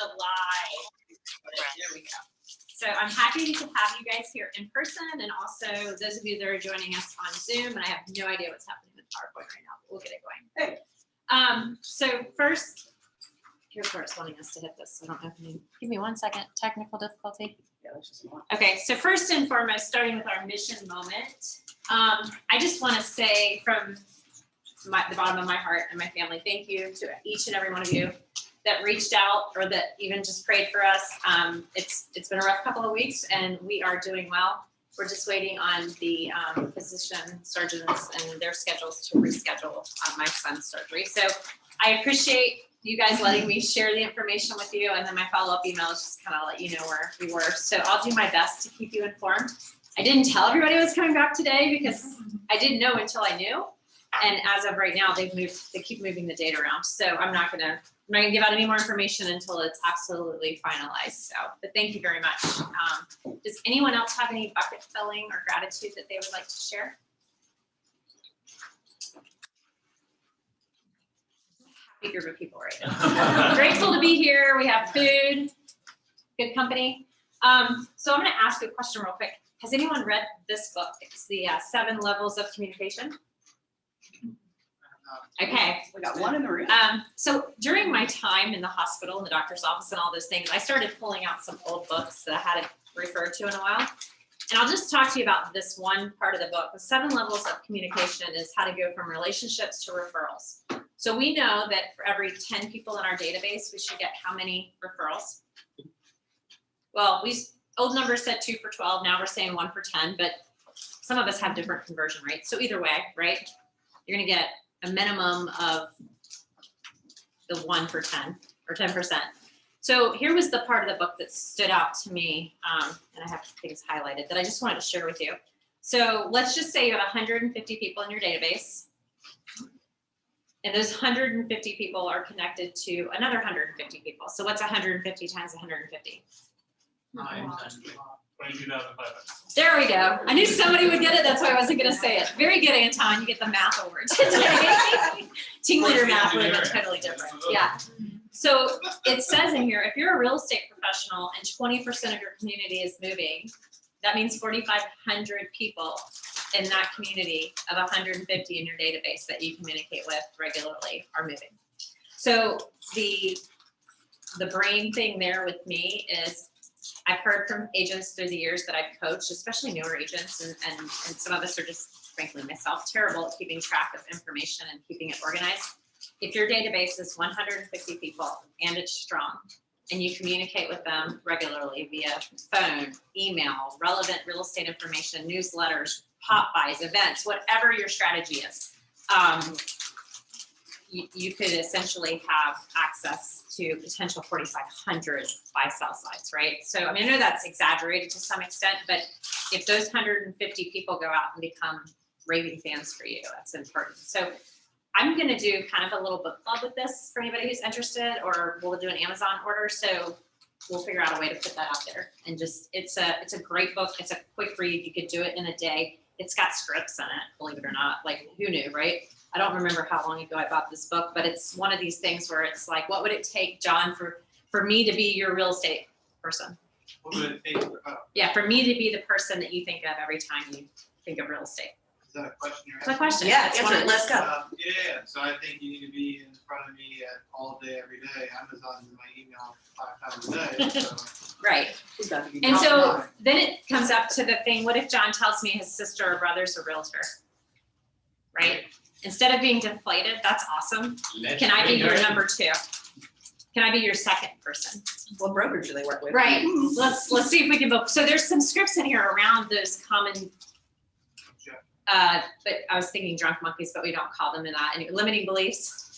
Live. There we go. So I'm happy to have you guys here in person, and also those of you that are joining us on Zoom. And I have no idea what's happening with PowerPoint right now, but we'll get it going. Hey. So first, here's where it's wanting us to hit this. So I don't know if you give me 1 second. Technical difficulty. Yeah, that's just okay. So first and foremost, starting with our mission moment, I just want to say from the bottom of my heart and my family, thank you to each and every one of you that reached out or that even just prayed for us. It's been a rough couple of weeks, and we are doing well. We're just waiting on the physician surgeons and their schedules to reschedule my son's surgery. So I appreciate you guys letting me share the information with you, and then my follow-up email is just kind of let you know where we were. So I'll do my best to keep you informed. I didn't tell everybody I was coming back today because I didn't know until I knew. And as of right now, they keep moving the date around. So I'm not gonna give out any more information until it's absolutely finalized. So, but thank you very much. Does anyone else have any bucket filling or gratitude that they would like to share? Happy group of people right now. Grateful to be here. We have food, good company. So I'm gonna ask you a question real quick. Has anyone read this book? It's the 7 Levels of Communication. Okay. We got one in the room. So during my time in the hospital, in the doctor's office and all those things, I started pulling out some old books that I hadn't referred to in a while. And I'll just talk to you about this one part of the book. The 7 Levels of Communication is how to go from relationships to referrals. So we know that for every 10 people in our database, we should get how many referrals? Well, old numbers said 2 for 12. Now we're saying 1 for 10, but some of us have different conversion rates. So either way, right? You're going to get a minimum of the 1 for 10 or 10%. So here was the part of the book that stood out to me, and I have things highlighted that I just wanted to share with you. So let's just say you have 150 people in your database, and those 150 people are connected to another 150 people. So what's 150 times 150? 22,500. There we go. I knew somebody would get it. That's why I wasn't going to say it. Very good, Anton. You get the math award today. Team leader math would have been totally different. Yeah. So it says in here, if you're a real estate professional and 20% of your community is moving, that means 4,500 people in that community of 150 in your database that you communicate with regularly are moving. So the brain thing there with me is I've heard from agents through the years that I've coached, especially newer agents, and some of us are just, frankly, myself, terrible at keeping track of information and keeping it organized. If your database is 150 people and it's strong, and you communicate with them regularly via phone, email, relevant real estate information, newsletters, pop buys, events, whatever your strategy is, you could essentially have access to potential 4,500 buy-sell sites, right? So, I mean, I know that's exaggerated to some extent, but if those 150 people go out and become raving fans for you, that's important. So I'm gonna do kind of a little book club with this for anybody who's interested, or we'll do an Amazon order. So we'll figure out a way to put that out there. And just, it's a great book. It's a quick read. You could do it in a day. It's got scripts in it, believe it or not. Like, who knew, right? I don't remember how long ago I bought this book, but it's one of these things where it's like, what would it take, John, for me to be your real estate person? What would it take? Yeah, for me to be the person that you think of every time you think of real estate. Is that a question you're It's a asking? question. Yeah, It's answer one it. of Let's these- go. Yeah, so I think you need to be in front of me all day, every day. Amazon's in my email 5 times a day. So. Right. And so then it comes up to the thing, what if John tells me his sister or brother's a realtor? Right? Instead of being deflated, that's awesome. Can I be your number 2? Can I be your second person? What brokerage do they work with? Right. Let's see if we can book. So there's some scripts in here around those common, but I was thinking drunk monkeys, but we don't call them in that. And limiting beliefs.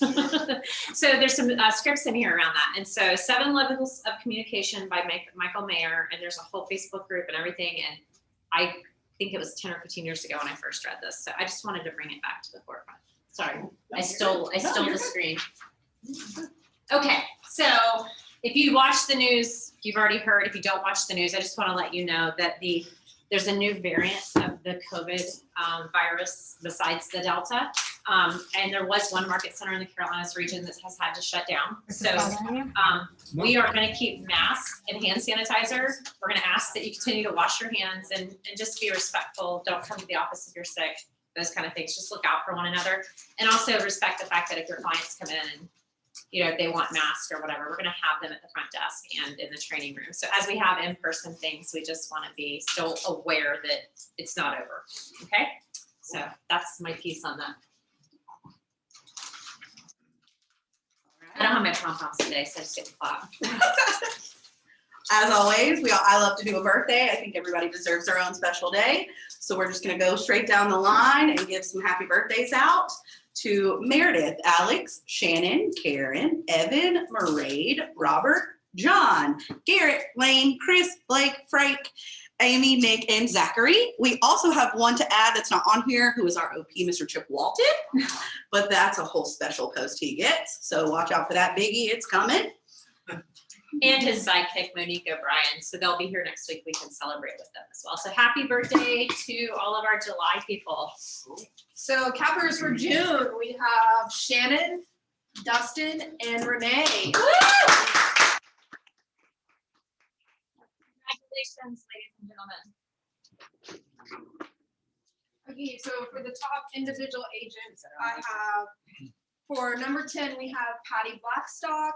So there's some scripts in here around that. And so 7 Levels of Communication by Michael Mayer, and there's a whole Facebook group and everything. And I think it was 10 or 15 years ago when I first read this. So I just wanted to bring it back to the forefront. Sorry, I stole the screen. Okay, so if you watch the news, you've already heard. If you don't watch the news, I just want to let you know that the There's a new variant of the COVID virus besides the Delta. And there was one market center in the Carolinas region that has had to shut down. So we are going to keep masks and hand sanitizer. We're going to ask that you continue to wash your hands and just be respectful. Don't come to the office if you're sick, those kind of things. Just look out for one another. And also respect the fact that if your clients come in and if they want masks or whatever, we're going to have them at the front desk and in the training room. So as we have in-person things, we just want to be still aware that it's not over. Okay. So that's my piece on that. I don't have my pom-poms today, so I just get to clap. As always, I love to do a birthday. I think everybody deserves their own special day. So we're just gonna go straight down the line and give some happy birthdays out to Meredith, Alex, Shannon, Karen, Evan, Mairead, Robert, John, Garrett, Lane, Chris, Blake, Frank, Amy, Nick, and Zachary. We also have one to add that's not on here, who is our OP, Mr. Chip Walton, but that's a whole special post he gets. So watch out for that biggie, it's coming. And his sidekick, Monique O'Brien. So they'll be here next week. We can celebrate with them as well. So happy birthday to all of our July people. So cappers for June, we have Shannon, Dustin, and Renee. Congratulations, ladies and gentlemen. Okay, so for the top individual agents, I have, for number 10, we have Patty Blackstock.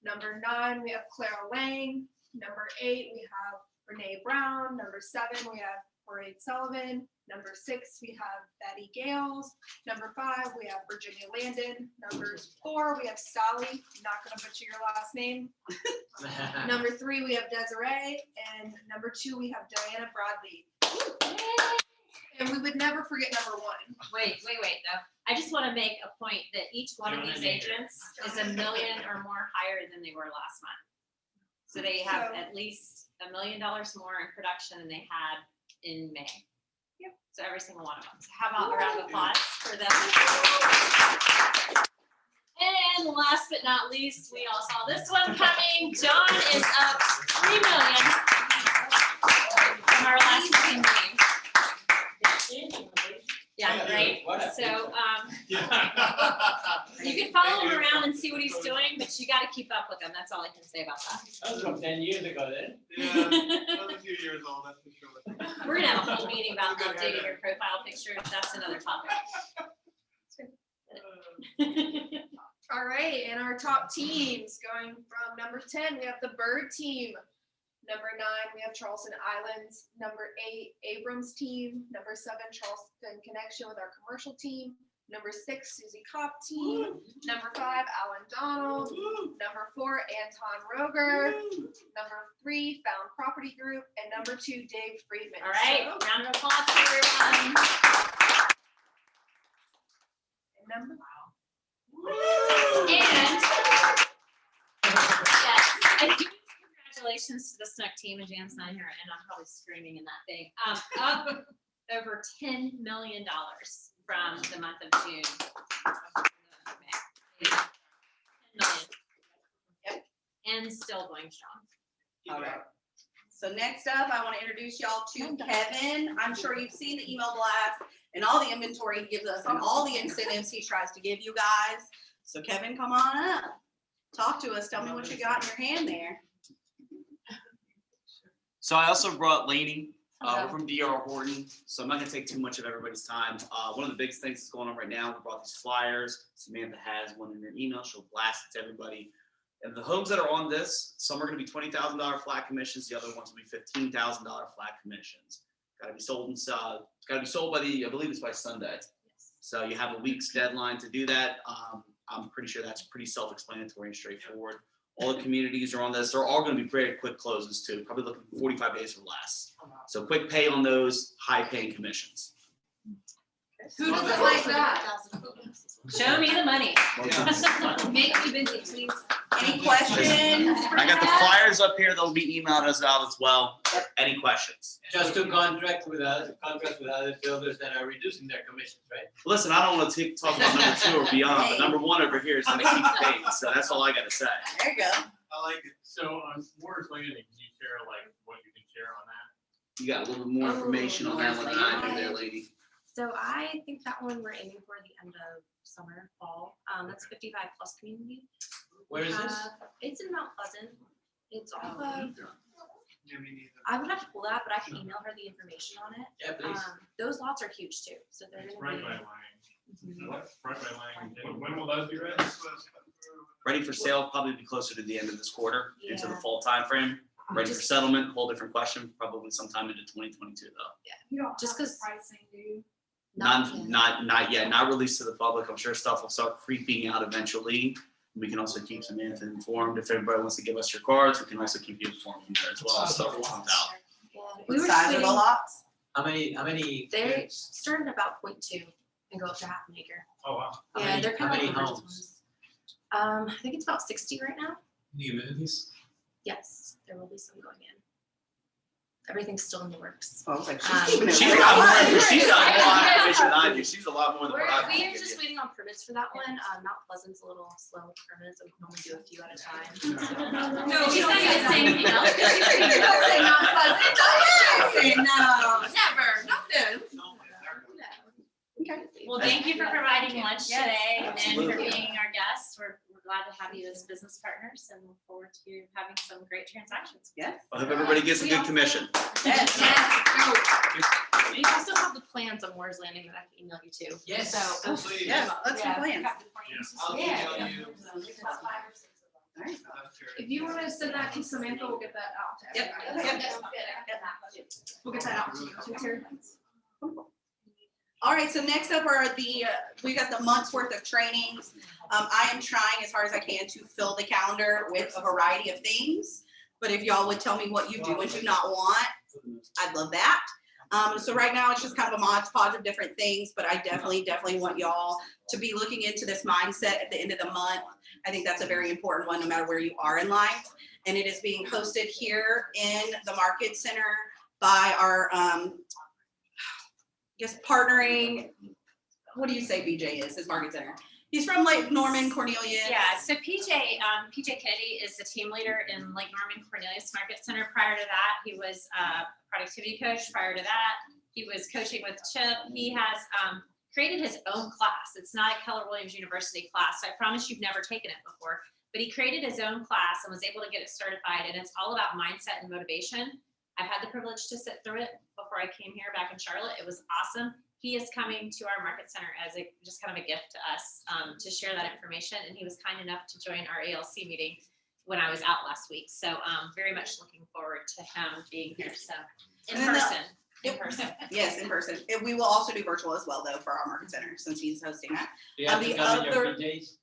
Number 9, we have Clara Lang. Number 8, we have Renee Brown. Number 7, we have Parade Sullivan. Number 6, we have Betty Gales. Number 5, we have Virginia Landon. Number 4, we have Sally. I'm not going to butcher your last name. Number 3, we have Desiree. And number 2, we have Diana Bradley. And we would never forget number 1. Wait though. I just want to make a point that each one of these agents is $1 million or more higher than they were last month. So they have at least $1 million more in production than they had in May. Yep. So every single one of them. So how about a round of applause for them? And last but not least, we all saw this one coming. John is up $3 million from our last team meeting. Yeah, right. So you can follow him around and see what he's doing, but you got to keep up with him. That's all I can say about that. That was from 10 years ago then. Yeah, that was a few years old, that's for sure. We're gonna have a whole meeting about updating your profile pictures. That's another topic. All right, and our top teams going from number 10, we have the Bird team. Number 9, we have Charleston Islands. Number 8, Abrams team. Number 7, Charleston Connection with our commercial team. Number 6, Susie Kopp team. Number 5, Alan Donald. Number 4, Anton Roger. Number 3, Found Property Group. And number 2, Dave Friedman. All right, round of applause for everyone. And number And yes, I do. Congratulations to the Snook team, and Jan's not here, and I'm probably screaming in that thing. Up over $10 million from the month of June. 10 million. Yep. And still going strong. All right. So next up, I want to introduce y'all to Kevin. I'm sure you've seen the email blast and all the inventory he gives us and all the incentives he tries to give you guys. So Kevin, come on up. Talk to us. Tell me what you got in your hand there. So I also brought Lainey. We're from DR Horton, so I'm not gonna take too much of everybody's time. One of the biggest things that's going on right now, we brought these flyers. Samantha has one in her email. She'll blast it to everybody. And the homes that are on this, some are gonna be $20,000 flat commissions. The other ones will be $15,000 flat commissions. Gotta be sold and it's gotta be sold by I believe it's by Sunday. So you have a week's deadline to do that. I'm pretty sure that's pretty self-explanatory and straightforward. All the communities are on this. They're all going to be very quick closes too, probably looking for 45 days or less. So quick pay on those, high paying commissions. Who doesn't like that? Show me the money. Make me busy, please. Any questions? I got the flyers up here. They'll be emailed us out as well. Any questions? Just to contract with other builders that are reducing their commissions, right? Listen, I don't want to talk about number 2 or beyond, but number 1 over here is going to keep paid. So that's all I got to say. There you go. I like it. So on Morris Landing, can you share like what you can share on that? You got a little bit more information on that one than I do there, lady. So I think that one we're aiming for the end of summer, fall. That's 55 plus community. Where is this? It's in Mount Pleasant. It's off of, Yeah, me neither. I would have to pull that, but I can email her the information on it. Yeah, please. Those lots are huge too, so they're It's gonna right be. by Lang. Mhm. What? Right by Lang. When will those be ready? Ready for sale, probably be closer to the end of this quarter, into the Yeah. fall timeframe. Ready for Just- settlement, whole different question, probably sometime into 2022 though. You don't Just have 'cause- pricing, do you? Not yet, not released to the public. I'm sure stuff will start creeping out eventually. We can also keep Samantha informed. If everybody wants to give us your cards, we can also keep you informed from there as well. Stuff will come out. Yeah, What we were size just are the waiting, lots? How many? they started about 0.2 and go up to half an acre. Oh, wow. How Yeah, many- they're kind how of like many the first homes? ones. I think it's about 60 right now. Any amenities? Yes, there will be some going in. Everything's still in the works. Oh, I was like, Um, she's keeping it She's real. got more, she's got more information than I do. She's a lot more than We what I can are give just you. waiting on permits for that one. Mount Pleasant's a little slow with permits, so we can only do a few at a time. No, she's not even saying anything else. Don't say Mount Pleasant. No. Never, nothing. Okay. Well, thank you for providing lunch Yes, today and for absolutely. being our guest. We're glad to have you as business partners and look forward to having some great transactions. Yes. I hope everybody gets a good commission. Yes. We also have the plans on Moore's Landing that I can email you too. Yes, So- please. Yes, let's Yeah. plan. I'll email you. If you wanna send that to Samantha, we'll get that out to Yep. everybody. Yep. We'll get that out to you. All right, so next up are we got the month's worth of trainings. I am trying as hard as I can to fill the calendar with a variety of things. But if y'all would tell me what you do and do not want, I'd love that. So right now it's just kind of a modge of different things, but I definitely want y'all to be looking into this mindset at the end of the month. I think that's a very important one, no matter where you are in life. And it is being hosted here in the Market Center by our, partnering, what do you say BJ is, his Market Center? He's from Lake Norman, Cornelius. Yeah, so PJ Kennedy is the team leader in Lake Norman Cornelius Market Center. Prior to that, he was a productivity coach. Prior to that, he was coaching with Chip. He has created his own class. It's not a Keller Williams University class, so I promise you've never taken it before. But he created his own class and was able to get it certified, and it's all about mindset and motivation. I've had the privilege to sit through it before I came here back in Charlotte. It was awesome. He is coming to our Market Center as just kind of a gift to us to share that information. And he was kind enough to join our ALC meeting when I was out last week. So very much looking forward to him being here. So in And then person. In Yep. person. Yes, in person. And we will also do virtual as well, though, for our Market Center, since he's hosting that. Do you have the to come in your other- PJs?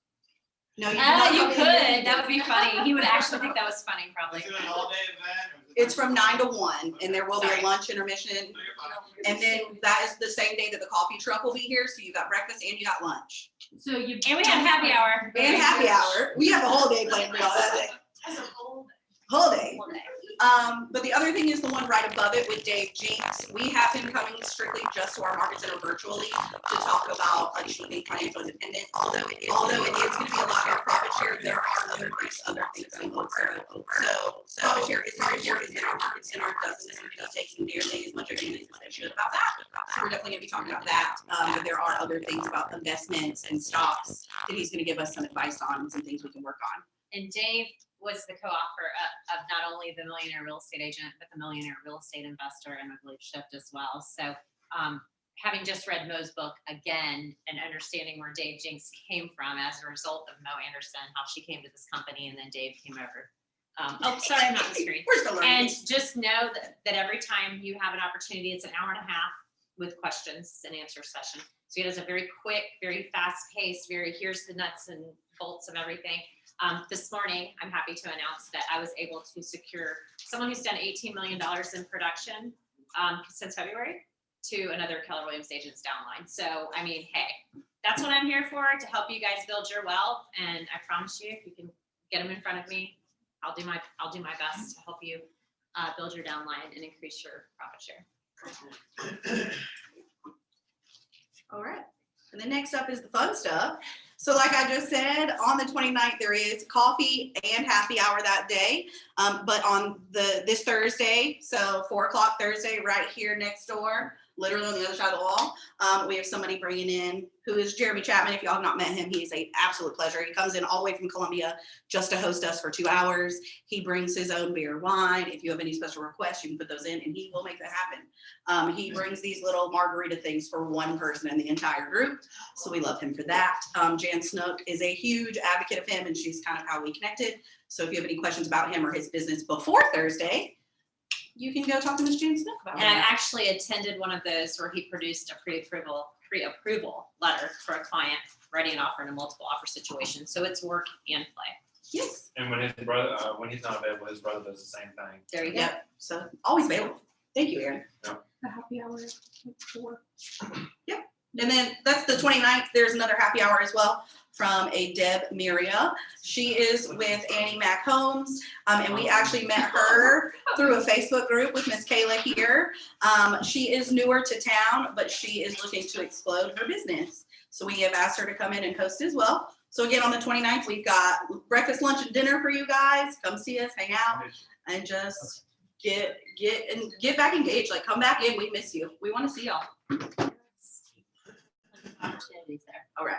No, you You cannot come in. could. That would be funny. He would actually think that was funny, probably. Is it an all-day event? or is it It's from 9 to 1, and there will be a Sorry. lunch intermission. No, you're fine. And then that is the same day that the coffee truck will be here, so you got breakfast and you got lunch. So you. And we have happy hour. And happy hour. We have a whole day planned for y'all that day. As a whole. Whole day. Whole day. But the other thing is the one right above it with Dave Jinks. We have him coming strictly just to our Market Center virtually to talk about achieving financial independence. Although it is gonna be a lot more profit share, there are other things over. So profit share is in our Market Center, doesn't necessarily be taking nearly as much advantage as they should about that. So we're definitely gonna be talking about that. But there are other things about investments and stocks that he's gonna give us some advice on and some things we can work on. And Dave was the co-author of not only the Millionaire Real Estate Agent, but the Millionaire Real Estate Investor, and I believe Shift as well. So having just read Mo's book again and understanding where Dave Jinks came from as a result of Mo Anderson, how she came to this company, and then Dave came over. Sorry, I'm not on the screen. We're still learning. And just know that every time you have an opportunity, it's an hour and a half with questions and answer session. So it is a very quick, very fast pace, here's the nuts and bolts of everything. This morning, I'm happy to announce that I was able to secure someone who's done $18 million in production since February to another Keller Williams agent's downline. So, I mean, hey, that's what I'm here for, to help you guys build your wealth. And I promise you, if you can get them in front of me, I'll do my best to help you build your downline and increase your profit share. All right. And then next up is the fun stuff. So like I just said, on the 29th, there is coffee and happy hour that day. But on this Thursday, so 4 o'clock Thursday, right here next door, literally on the other side of the wall, we have somebody bringing in who is Jeremy Chapman. If y'all have not met him, he is an absolute pleasure. He comes in all the way from Columbia just to host us for 2 hours. He brings his own beer, wine. If you have any special requests, you can put those in and he will make that happen. He brings these little margarita things for one person in the entire group. So we love him for that. Jan Snook is a huge advocate of him and she's kind of how we connected. So if you have any questions about him or his business before Thursday, you can go talk to Ms. Jan Snook about And I it. actually attended one of those where he produced a pre-approval letter for a client writing an offer in a multiple offer situation. So it's work and play. Yes. And when his brother, when he's not available, his brother does the same thing. There you go. Yep. So always available. Thank you, Erin. The happy hour is 4. And then that's the 29th. There's another happy hour as well from a Deb Miria. She is with Annie Mac Homes. And we actually met her through a Facebook group with Miss Kayla here. She is newer to town, but she is looking to explode her business. So we have asked her to come in and host as well. So again, on the 29th, we've got breakfast, lunch, and dinner for you guys. Come see us, hang out, and just get back engaged. Like, come back in. We miss you. We want to see y'all. Opportunities there. All right.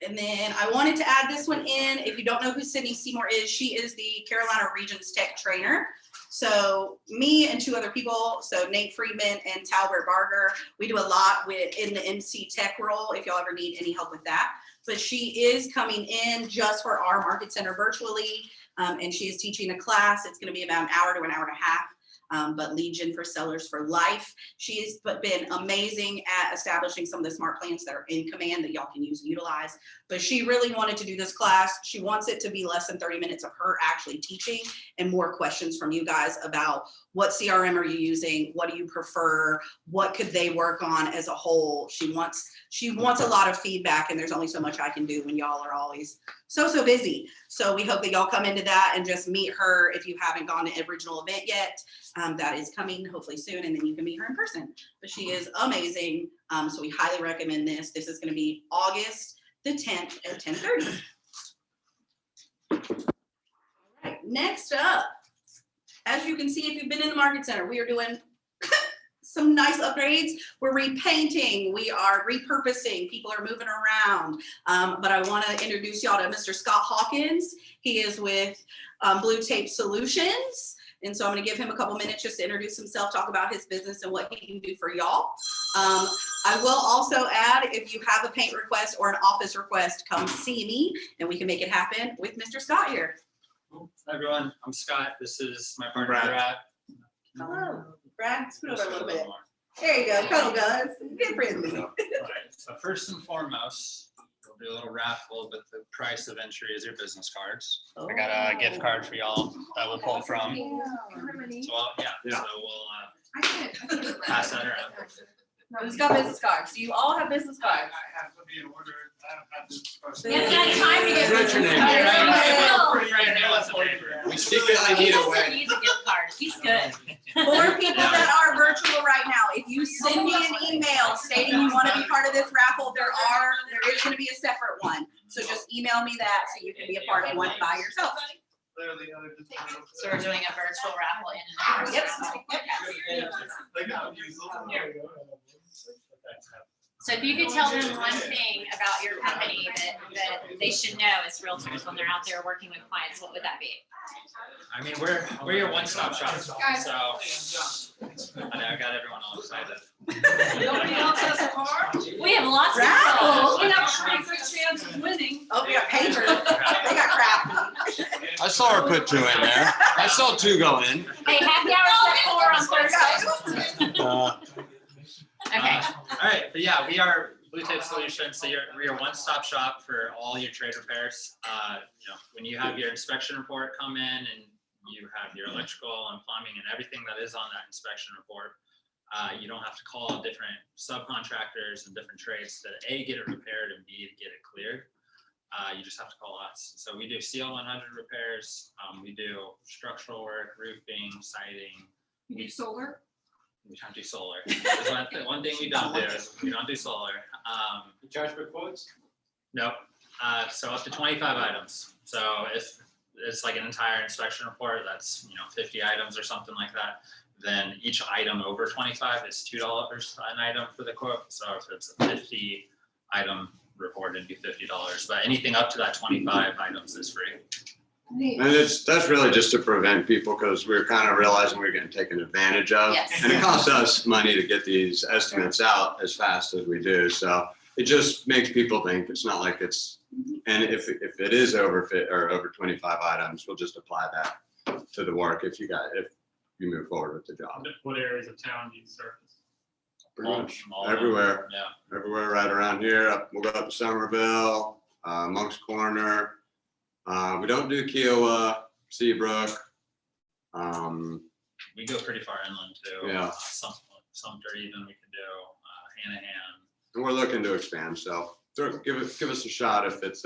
And then I wanted to add this one in. If you don't know who Sydney Seymour is, she is the Carolina Regions Tech Trainer. So me and 2 other people, so Nate Friedman and Talbert Barger, we do a lot in the MC Tech role if y'all ever need any help with that. But she is coming in just for our market center virtually. And she is teaching a class. It's going to be about an hour to an hour and a half. But Legion for Sellers for Life. She has been amazing at establishing some of the smart plans that are in command that y'all can use and utilize. But she really wanted to do this class. She wants it to be less than 30 minutes of her actually teaching and more questions from you guys about what CRM are you using? What do you prefer? What could they work on as a whole? She wants a lot of feedback, and there's only so much I can do when y'all are always so busy. So we hope that y'all come into that and just meet her if you haven't gone to an original event yet. That is coming hopefully soon, and then you can meet her in person. But she is amazing. So we highly recommend this. This is going to be August the 10th at 10:30. All right, next up, as you can see, if you've been in the market center, we are doing some nice upgrades. We're repainting, we are repurposing, people are moving around. But I want to introduce y'all to Mr. Scott Hawkins. He is with Blue Tape Solutions. And so I'm going to give him a couple minutes just to introduce himself, talk about his business and what he can do for y'all. I will also add, if you have a paint request or an office request, come see me and we can make it happen with Mr. Scott here. Hi everyone, I'm Scott. This is my partner Brad. Brad. Hello, Brad, scoot over a little bit. There you go, cuddle guys, get friendly. Alright, so first and foremost, we'll do a little raffle, but the price of entry is your business cards. I got a gift card for y'all that we'll pull from. So, so we'll pass that around. Who's got business cards? Do you all have business I cards? have to be in order. I don't have this question. We haven't had time to get What's your business name? cards. Pretty right now, it's a paper. We secretly He need a doesn't way. need the gift card. He's good. For people that are virtual right now, if you send me an email stating you want to be part of this raffle, there is going to be a separate one. So just email me that so you can be a part of one by yourself. Clearly, other just- So we're doing a virtual raffle in and Yep. Like, I'll use them. So if you could tell them one thing about your company that they should know as realtors when they're out there working with clients, what would that be? I mean, we're your one-stop shop, so I know I got everyone all excited. Nobody else has a car? We have lots of Raffle. We have a pretty good chance of winning. Oh, we got paper. They got crafty. I saw her put 2 in there. I saw 2 go in. Hey, happy hour at 4 on Thursday. Okay. All right, but yeah, we are Blue Tape Solutions. So we're your one-stop shop for all your trade repairs. When you have your inspection report come in and you have your electrical and plumbing and everything that is on that inspection report, you don't have to call different subcontractors and different trades to A, get it repaired, and B, to get it cleared. You just have to call us. So we do CL100 repairs. We do structural work, roofing, siding. You do solar? We don't do solar. There's one thing we don't do is we don't do solar. You charge for quotes? Nope. So up to 25 items. So if it's like an entire inspection report, that's, 50 items or something like that, then each item over 25 is $2 an item for the quote. So if it's a 50 item report, it'd be $50, but anything up to that 25 items is free. Neat. And that's really just to prevent people, because we're kind of realizing we're getting taken advantage of. Yes. And it costs us money to get these estimates out as fast as we do. So it just makes people think it's not like it's, and if it is over 25 items, we'll just apply that to the work if you move forward with the job. What areas of town do you service? Pretty much All everywhere, Yeah. everywhere right around here. We'll go up to Somerville, Monk's Corner. We don't do Kiowa, Seabrook. We go pretty far inland too. Yeah. Sumter even we could do, Hanahan. And we're looking to expand, so give us a shot if it's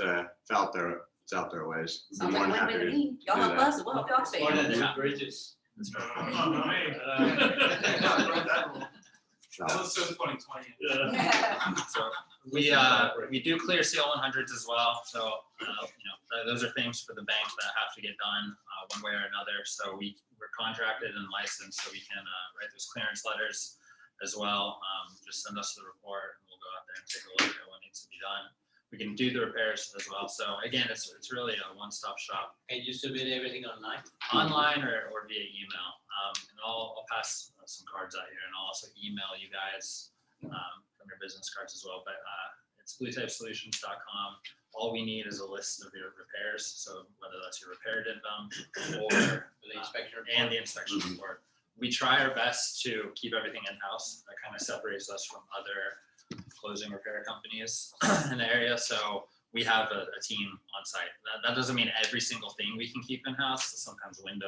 out there. It's out there ways. Be Sounds more like than a win-win to happy me. Y'all do help that. us, we'll help y'all Or expand. the Yeah. bridges. So, That was so 2020. So we do clear seal 100s as well. So, those are things for the bank that have to get done one way or another. So we're contracted and licensed, so we can write those clearance letters as well. Just send us the report and we'll go out there and take a look at what needs to be done. We can do the repairs as well. So again, it's really a one-stop shop, Can you submit everything online? online or via email. And I'll pass some cards out here, and I'll also email you guys from your business cards as well. But it's bluetapesolutions.com. All we need is a list of your repairs. So whether that's your repair did them or The inspection report? and the inspection report. We try our best to keep everything in-house. That kind of separates us from other closing repair companies in the area. So we have a team on site. That doesn't mean every single thing we can keep in-house. Sometimes window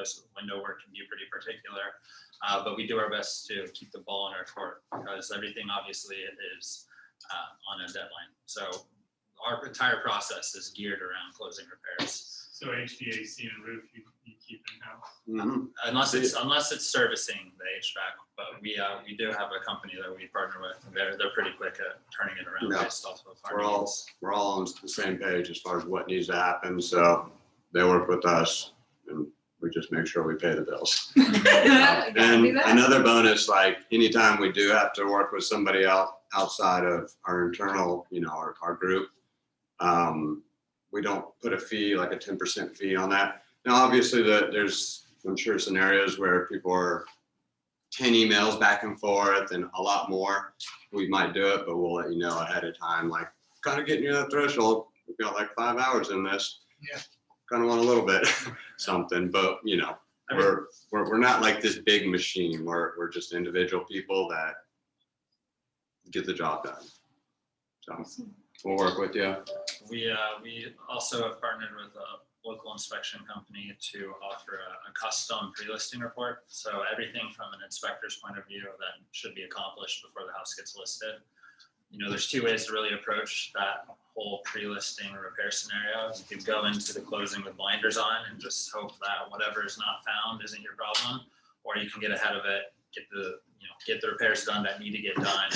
work can be pretty particular, but we do our best to keep the ball in our court, because everything obviously is on a deadline. So our entire process is geared around closing repairs. So HVAC and roof, you keep in-house? mhm. Unless it's servicing the HVAC, but we do have a company that we partner with. They're pretty quick at turning it around Yeah. based off of our We're all needs. on the same page as far as what needs to happen. So they work with us, and we just make sure we pay the bills. And another bonus, like anytime we do have to work with somebody outside of our internal, our group, we don't put a fee, like a 10% fee on that. Now, obviously, there's, I'm sure, scenarios where people are 10 emails back and forth and a lot more. We might do it, but we'll let you know ahead of time, like kind of getting near that threshold. We've got like 5 hours in this. Yeah. Kind of want a little bit something, but we're not like this big machine. We're just individual people that get the job done. So we'll work with you. We also have partnered with a local inspection company to offer a custom pre-listing report. So everything from an inspector's point of view that should be accomplished before the house gets listed. There's two ways to really approach that whole pre-listing repair scenario. You could go into the closing with blinders on and just hope that whatever is not found isn't your problem, or you can get ahead of it, get the repairs done that need to get done,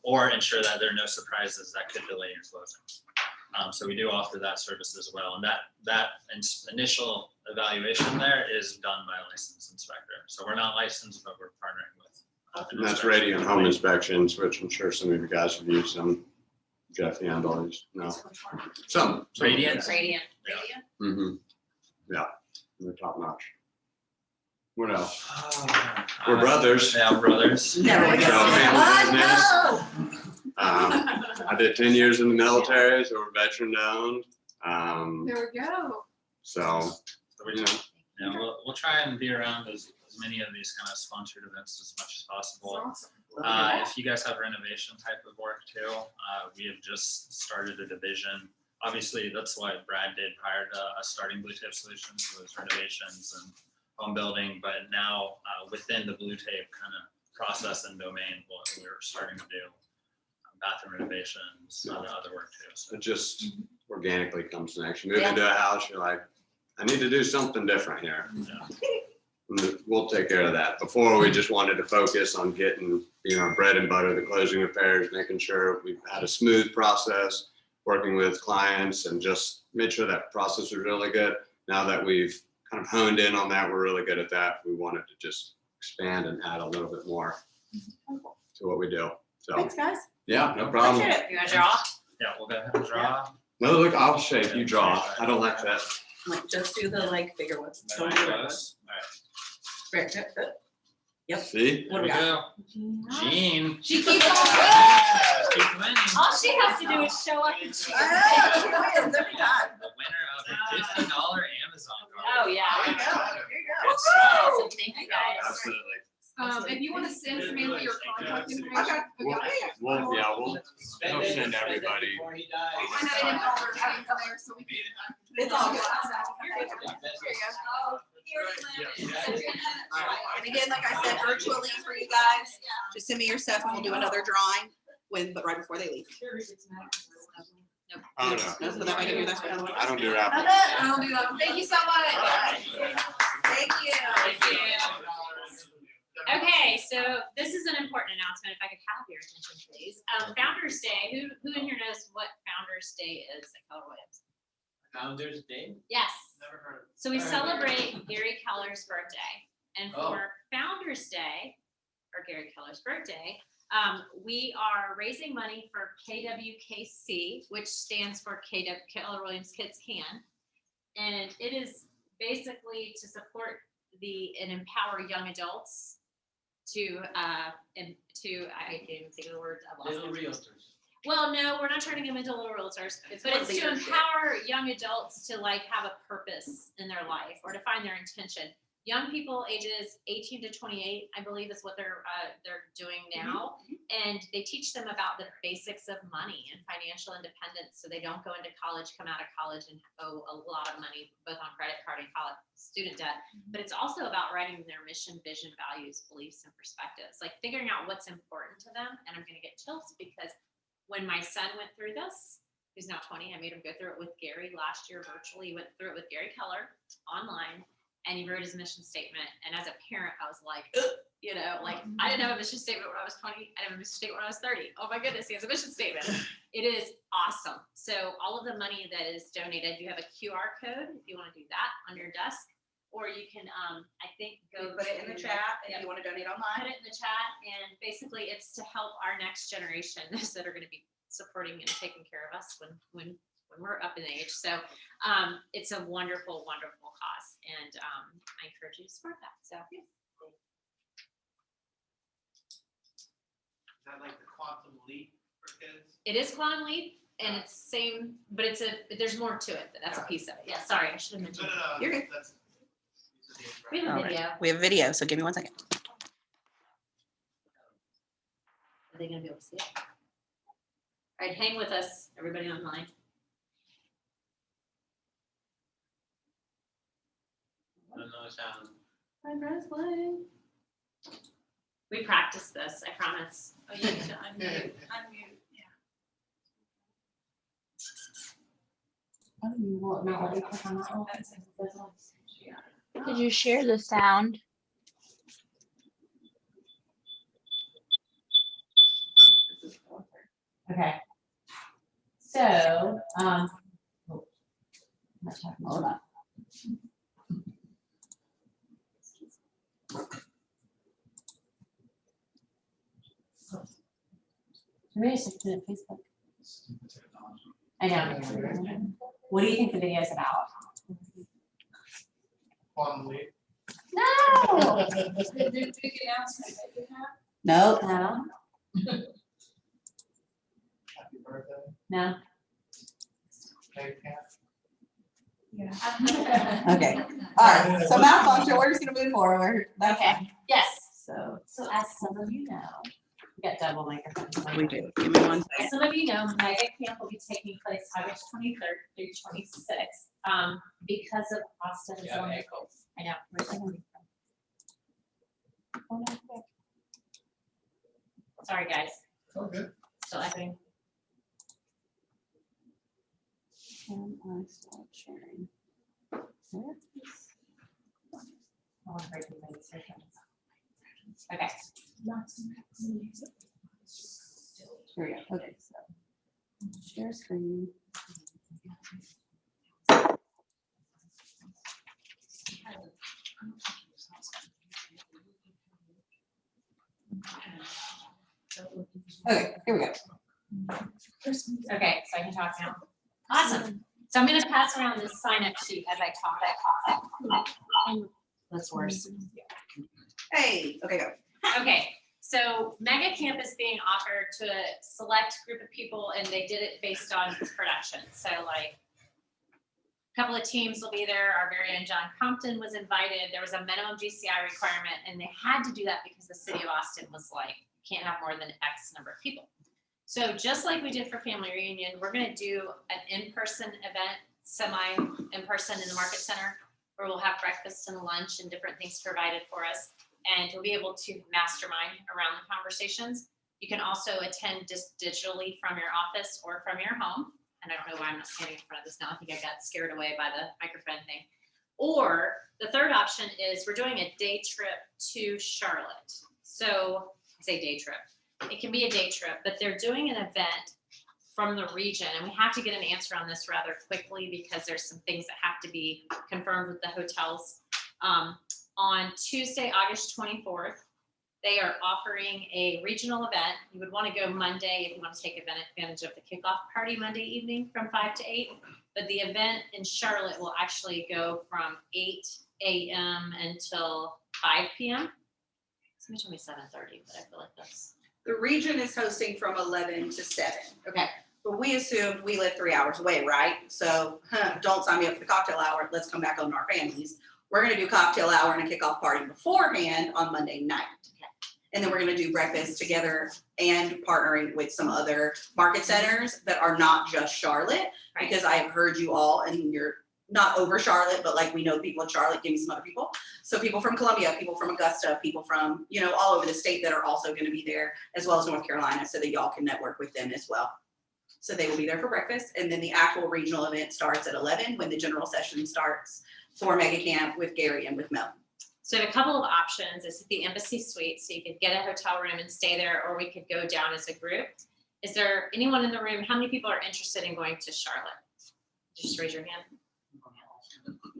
or ensure that there are no surprises that could delay your closing. So we do offer that service as well. And that initial evaluation there is done by a licensed inspector. So we're not licensed, but we're partnering with. And that's Radiant Home Inspections, which I'm sure some of you guys have used them. Jeff handle these. No. Some. Radiant? Radiant. Yeah. Mm-hmm. Yeah, they're top notch. What else? We're We're brothers. Yeah, we're brothers. There we go. So, family Let's business. go. I did 10 years in the military, so we're veteran owned. There we go. So, So we we'll try and be around as many of these kind of sponsored events as much as possible. Awesome. If you guys have renovation type of work too, we have just started a division. Obviously, that's what Brad did prior to us starting Blue Tape Solutions, was renovations and home building. But now within the Blue Tape kind of process and domain, we're starting to do bathroom renovations, other work too. So it just organically comes next. You move into a house, you're like, I need to do something different here. And we'll take care of that. Before, we just wanted to focus on getting, our bread and butter, the closing repairs, making sure we've had a smooth process. working with clients and just made sure that process was really good. Now that we've kind of honed in on that, we're really good at that. We wanted to just expand and add a little bit more to what we do. So, Thanks, guys. yeah, no problem. Appreciate it. You want to draw? Yeah, we'll go ahead and draw. No, look, I'll shape, you draw. I don't like that. Like, just do the like bigger ones. All Don't do the ones. right, Right, good. Yep. See? What do here we we got? go. Jean. She keeps on Keep winning. All she has to do is show up and she I know, she wins every time. The winner of a $50 Amazon card. Oh, yeah. There you go. There you go. Good stuff. Awesome. Thank you guys. Absolutely. If you want to send Samantha your contact information. Okay. We'll send everybody. Before he dies. I know they didn't all their names on there, so we can. It's all good. Here you go. And again, like I said, virtually for you guys, just send me your stuff and we'll do another drawing but right before they leave. Oh, no. So that way I can do that for another one. I don't do raffles. I don't do that. Thank you so much. Thank you. Thank you. Okay, so this is an important announcement, if I could have your attention, please. Founder's Day, who in here knows what Founder's Day is at Keller Williams? Founder's Day? Yes, Never heard of it. so we celebrate Gary Keller's birthday, and for Founder's Day, or Gary Keller's birthday, we are raising money for KWKC, which stands for Keller Williams Kids Can, and it is basically to support and empower young adults to I can't even think of the word. I lost Little it. realtors. Well, no, we're not turning them into little realtors, but it's to leadership. empower young adults to like have a purpose in their life or to find their intention. Young people ages 18 to 28, I believe, is what they're doing now, and they teach them about the basics of money and financial independence, so they don't go into college, come out of college, and owe a lot of money, both on credit card and college student debt. But it's also about writing their mission, vision, values, beliefs, and perspectives, like figuring out what's important to them. And I'm going to get chills because when my son went through this, who's now 20, I made him go through it with Gary last year virtually. He went through it with Gary Keller online. And he wrote his mission statement. And as a parent, I was like, ugh, you know, like I didn't have a mission statement when I was 20. I didn't have a mission statement when I was 30. Oh my goodness, he has a mission statement. It is awesome. So all of the money that is donated, you have a QR code if you want to do that on your desk, or you can, I think, go Put it in the chat if you want to donate Put online. it in the chat, and basically it's to help our next generation that are going to be supporting and taking care of us when we're up in age. So it's a wonderful, wonderful cause, and I encourage you to support that. So Is that like the quantum leap for kids? it is Quantum Leap, and it's same, but there's more to it. But that's a piece of it. Yeah, sorry, I should have mentioned. No. You're good. That's. We have a All right. video. We have video, so give me 1 second. Are they gonna be able to see it? All right, hang with us, everybody online. No sound. Hi, Breslin. We practiced this, I promise. Oh, you need to unmute, yeah. Did you share the sound? Okay. So, hold on. Facebook. I know. What do you think the video is about? Quantum leap. No. The big announcement that you have? No. No. Happy birthday. No. Hey, Kat. Okay. All right. So malfunction, we're just gonna move forward. Okay. Yes. So as some of you know, we got double microphones. We do. Give me 1 As second. some of you know, Mega Camp will be taking place August 23rd through 26th. Because of Austin's Yeah, own- echo. I know. Where's the microphone? Sorry, guys. Oh, good. Still echoing. Can I stop sharing? I want to break everybody's circles. Okay. Here we go. Okay, so Share screen. Okay, here we go. Okay, so I can talk now. Awesome. So I'm gonna pass around this sign-up sheet as I talk. That's worse. Hey, okay, go. Okay, so Mega Camp is being offered to a select group of people and they did it based on production. So like a couple of teams will be there. Our very own John Compton was invited. There was a minimum GCI requirement and they had to do that because the city of Austin was like, can't have more than X number of people. So just like we did for Family Reunion, we're gonna do an in-person event, semi-in-person in the Market Center, where we'll have breakfast and lunch and different things provided for us. And we'll be able to mastermind around the conversations. You can also attend just digitally from your office or from your home. And I don't know why I'm not standing in front of this now. I think I got scared away by the microphone thing. Or the third option is we're doing a day trip to Charlotte. So I say day trip. It can be a day trip, but they're doing an event from the region. And we have to get an answer on this rather quickly because there's some things that have to be confirmed with the hotels. On Tuesday, August 24th, they are offering a regional event. You would want to go Monday if you want to take advantage of the kickoff party Monday evening from 5 to 8. But the event in Charlotte will actually go from 8 a.m. until 5 p.m. Somebody told me 7:30, but I feel like that's. The region is hosting from 11 to 7. Okay. But we assumed we live 3 hours away, right? So don't sign me up for the cocktail hour. Let's come back home to our families. We're gonna do cocktail hour and a kickoff party beforehand on Monday night. And then we're gonna do breakfast together and partnering with some other market centers that are not just Charlotte. Right. Because I have heard you all and you're not over Charlotte, but like we know people in Charlotte, give me some other people. So people from Columbia, people from Augusta, people from, all over the state that are also gonna be there, as well as North Carolina, so that y'all can network with them as well. So they will be there for breakfast. And then the actual regional event starts at 11 when the general session starts for Mega Camp with Gary and with Mel. So a couple of options. It's at the Embassy Suite, so you could get a hotel room and stay there, or we could go down as a group. Is there anyone in the room? How many people are interested in going to Charlotte? Just raise your hand.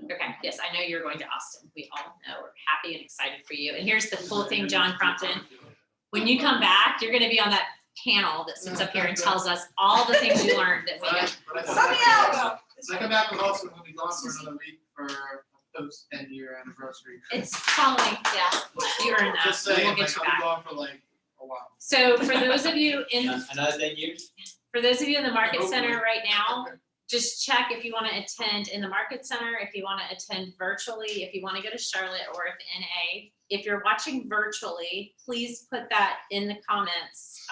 Okay, yes, I know you're going to Austin. We all know, we're happy and excited for you. And here's the cool thing, John Crompton. When you come back, you're gonna be on that panel that sits up here and tells us all the things you learned that we know. Somebody else. I come back with Austin, we'll be gone for another week for a post 10-year anniversary. It's following, yeah, you earned that. Just We'll saying, get like, you I'll be back. gone for like a while. So for those of you in, Another 10 years? for those of you in the Market Center right now, just check if you want to attend in the Market Center, if you want to attend virtually, if you want to go to Charlotte, or if NA. If you're watching virtually, please put that in the comments.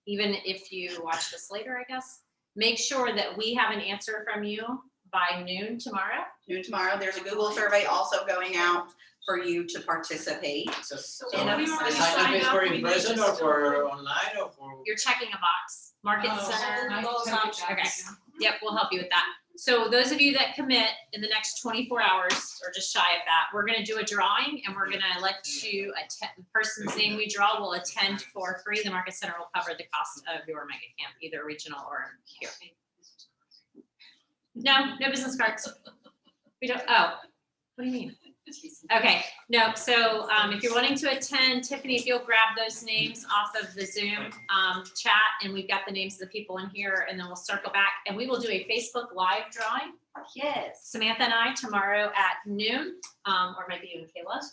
Even if you watch this later, I guess. Make sure that we have an answer from you by noon tomorrow. Noon tomorrow. There's a Google survey also going out for you to participate. So And the we already sign up signed is up, for we in may person just or for online or for? You're checking a box. Market Oh, Center. those options. Okay. Yep, we'll help you with that. So those of you that commit in the next 24 hours or just shy of that, we're gonna do a drawing and we're gonna let you attend, the person's name we draw will attend for free. The Market Center will cover the cost of your mega camp, either regional or here. No business cards. We don't, oh, what do you mean? Okay, no, so if you're wanting to attend, Tiffany, if you'll grab those names off of the Zoom chat, and we've got the names of the people in here, and then we'll circle back, and we will do a Facebook Live drawing. Yes. Samantha and I tomorrow at noon, or maybe even Kayla.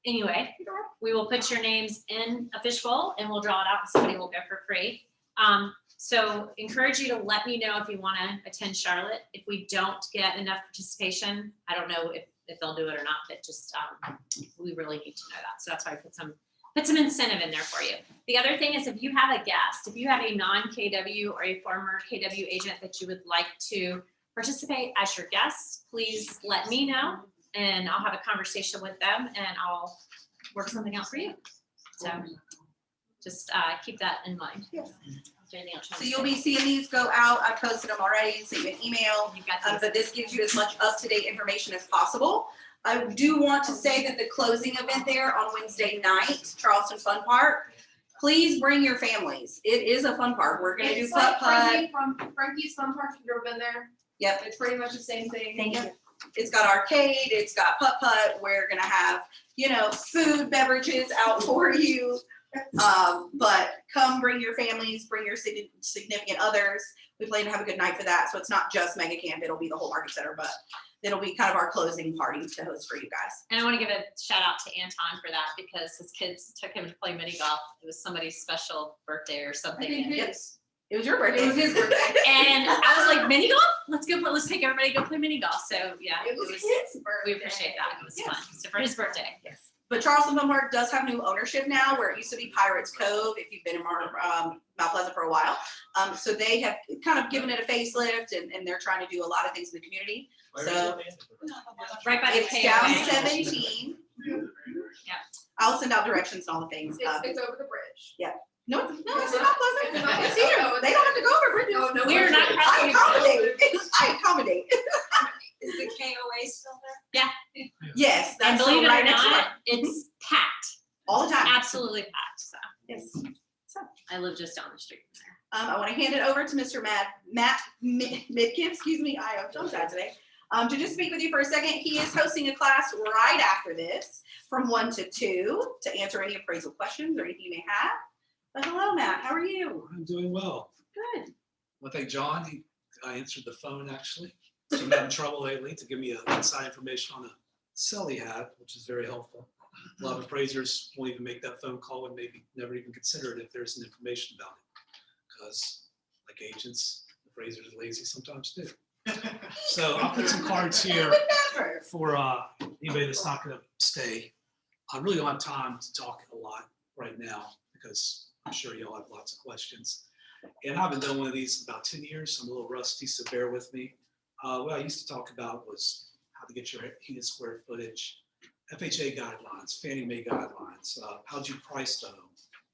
Anyway, we will put your names in a fishbowl, and we'll draw it out, and somebody will go for free. So encourage you to let me know if you want to attend Charlotte. If we don't get enough participation, I don't know if they'll do it or not, but just we really need to know that. So that's why I put some incentive in there for you. The other thing is, if you have a guest, if you have a non-KW or a former KW agent that you would like to participate as your guest, please let me know, and I'll have a conversation with them, and I'll work something out for you. So just keep that in mind. Yes. Is there anything else you So want to you'll say? be seeing these go out. I posted them already, sent you an email. You've got these. But this gives you as much up-to-date information as possible. I do want to say that the closing event there on Wednesday night, Charleston Fun Park, Please bring your families. It is a fun park. We're gonna do It's like putt-putt. Frankie's Fun Park, you've never been there? Yep. It's pretty much the same thing. Thank you. It's got arcade, it's got putt-putt. We're gonna have, food, beverages out for you. But come bring your families, bring your significant others. We plan to have a good night for that. So it's not just Mega Camp, it'll be the whole market center, but it'll be kind of our closing party to host for you guys. And I want to give a shout out to Anton for that because his kids took him to play mini golf. It was somebody's special birthday or something. and- Yes. It was your birthday. It was his birthday. And I was like, mini golf? Let's take everybody to go play mini golf. So yeah, It was his birthday. we appreciate that. It was Yes. fun. So for his birthday. Yes. But Charleston Fun Park does have new ownership now, where it used to be Pirates Cove, if you've been in Mount Pleasant for a while. So they have kind of given it a facelift and they're trying to do a lot of things in the community. So Right by the it's down KOA. 17. Yeah. I'll send out directions and all the things. It's over the bridge. No, it's not It's Pleasant. not. It's here. They don't have to go over bridges. No, no, We're not I crossing. accommodate. I accommodate. Is the KOA still there? Yes, And that's believe it right or next door. not, it's packed. All the time. Absolutely packed. So Yes. I live just down the street from there. I want to hand it over to Mr. Matt Midkiff, excuse me, I am tongue-tied today, to just speak with you for a second. He is hosting a class right after this from 1 to 2 to answer any appraisal questions or anything you may have. But hello, Matt, how are you? I'm doing well. Good. Well, thank John. I answered the phone actually. So I'm having trouble lately to give me inside information on a sell he had, which is very helpful. A lot of appraisers won't even make that phone call and maybe never even consider it if there's some information about it. Because like agents, appraisers are lazy sometimes too. So I'll put some cards here for anybody that's not gonna stay. I really don't have time to talk a lot right now because I'm sure y'all have lots of questions. And I haven't done one of these in about 10 years, so I'm a little rusty, so bear with me. What I used to talk about was how to get your heated square footage, FHA guidelines, Fannie Mae guidelines, how'd you price the home,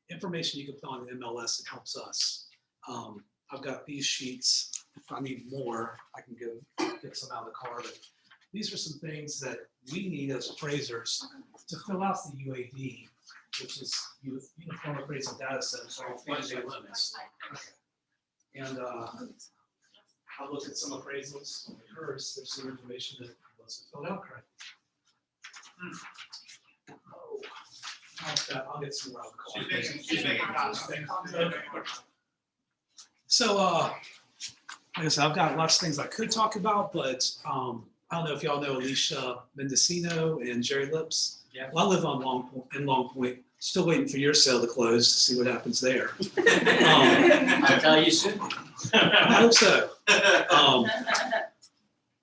information you can put on the MLS that helps us. I've got these sheets. If I need more, I can get some out of the car. But these are some things that we need as appraisers to fill out the UAD, which is Uniform Appraisal Data Set, so all Fannie Mae limits. And I looked at some appraisals, like hers, there's some information that wasn't filled out correctly. Oh, I'll get some more out of the car. She's making copies. Okay. So, like I said, I've got lots of things I could talk about, but I don't know if y'all know Alicia Mendocino and Jerry Lips. Yeah. Well, I live on Long Point, still waiting for your sale to close to see what happens there. I'll tell you soon. I hope so.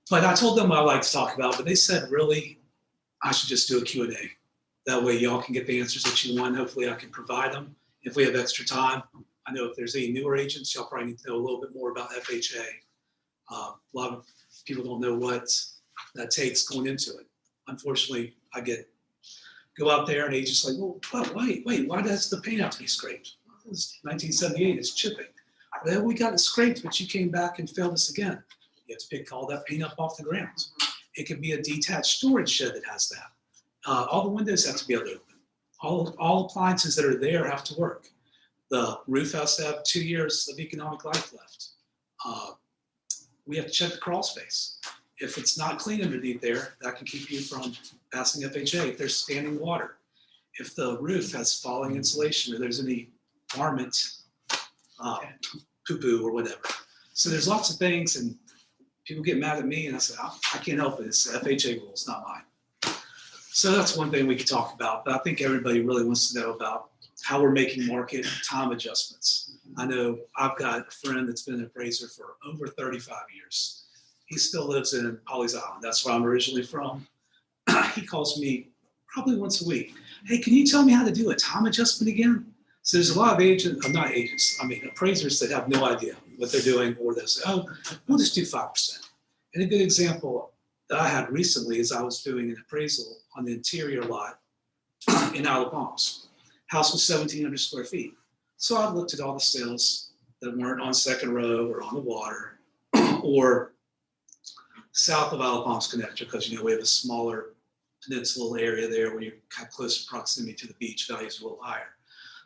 But I told them what I'd like to talk about, but they said, really, I should just do a Q&A. That way y'all can get the answers that you want. Hopefully I can provide them. If we have extra time, I know if there's any newer agents, y'all probably need to know a little bit more about FHA. A lot of people don't know what that takes going into it. Unfortunately, go out there and agents like, well, wait, why does the paint have to be scraped? It's 1978, it's chipping. Well, we got it scraped, but you came back and failed us again. You have to pick all that paint up off the ground. It could be a detached storage shed that has that. All the windows have to be able to open. All appliances that are there have to work. The roof has to have 2 years of economic life left. We have to check the crawl space. If it's not clean underneath there, that can keep you from passing FHA. If there's standing water, if the roof has falling insulation, or there's any garment, poo-poo or whatever. So there's lots of things, and people get mad at me, and I say, I can't help it. It's FHA rules, not mine. So that's one thing we could talk about, but I think everybody really wants to know about how we're making market time adjustments. I know I've got a friend that's been an appraiser for over 35 years. He still lives in Pawleys Island. That's where I'm originally from. He calls me probably once a week. Hey, can you tell me how to do a time adjustment again? So there's a lot of appraisers that have no idea what they're doing, or they'll say, oh, we'll just do 5%. And a good example that I had recently is I was doing an appraisal on the interior lot in Isle of Palms. House was 1,700 square feet. So I looked at all the sales that weren't on Second Row or on the water or south of Isle of Palms Connector, because we have a smaller peninsula area there where you have closer proximity to the beach, values a little higher.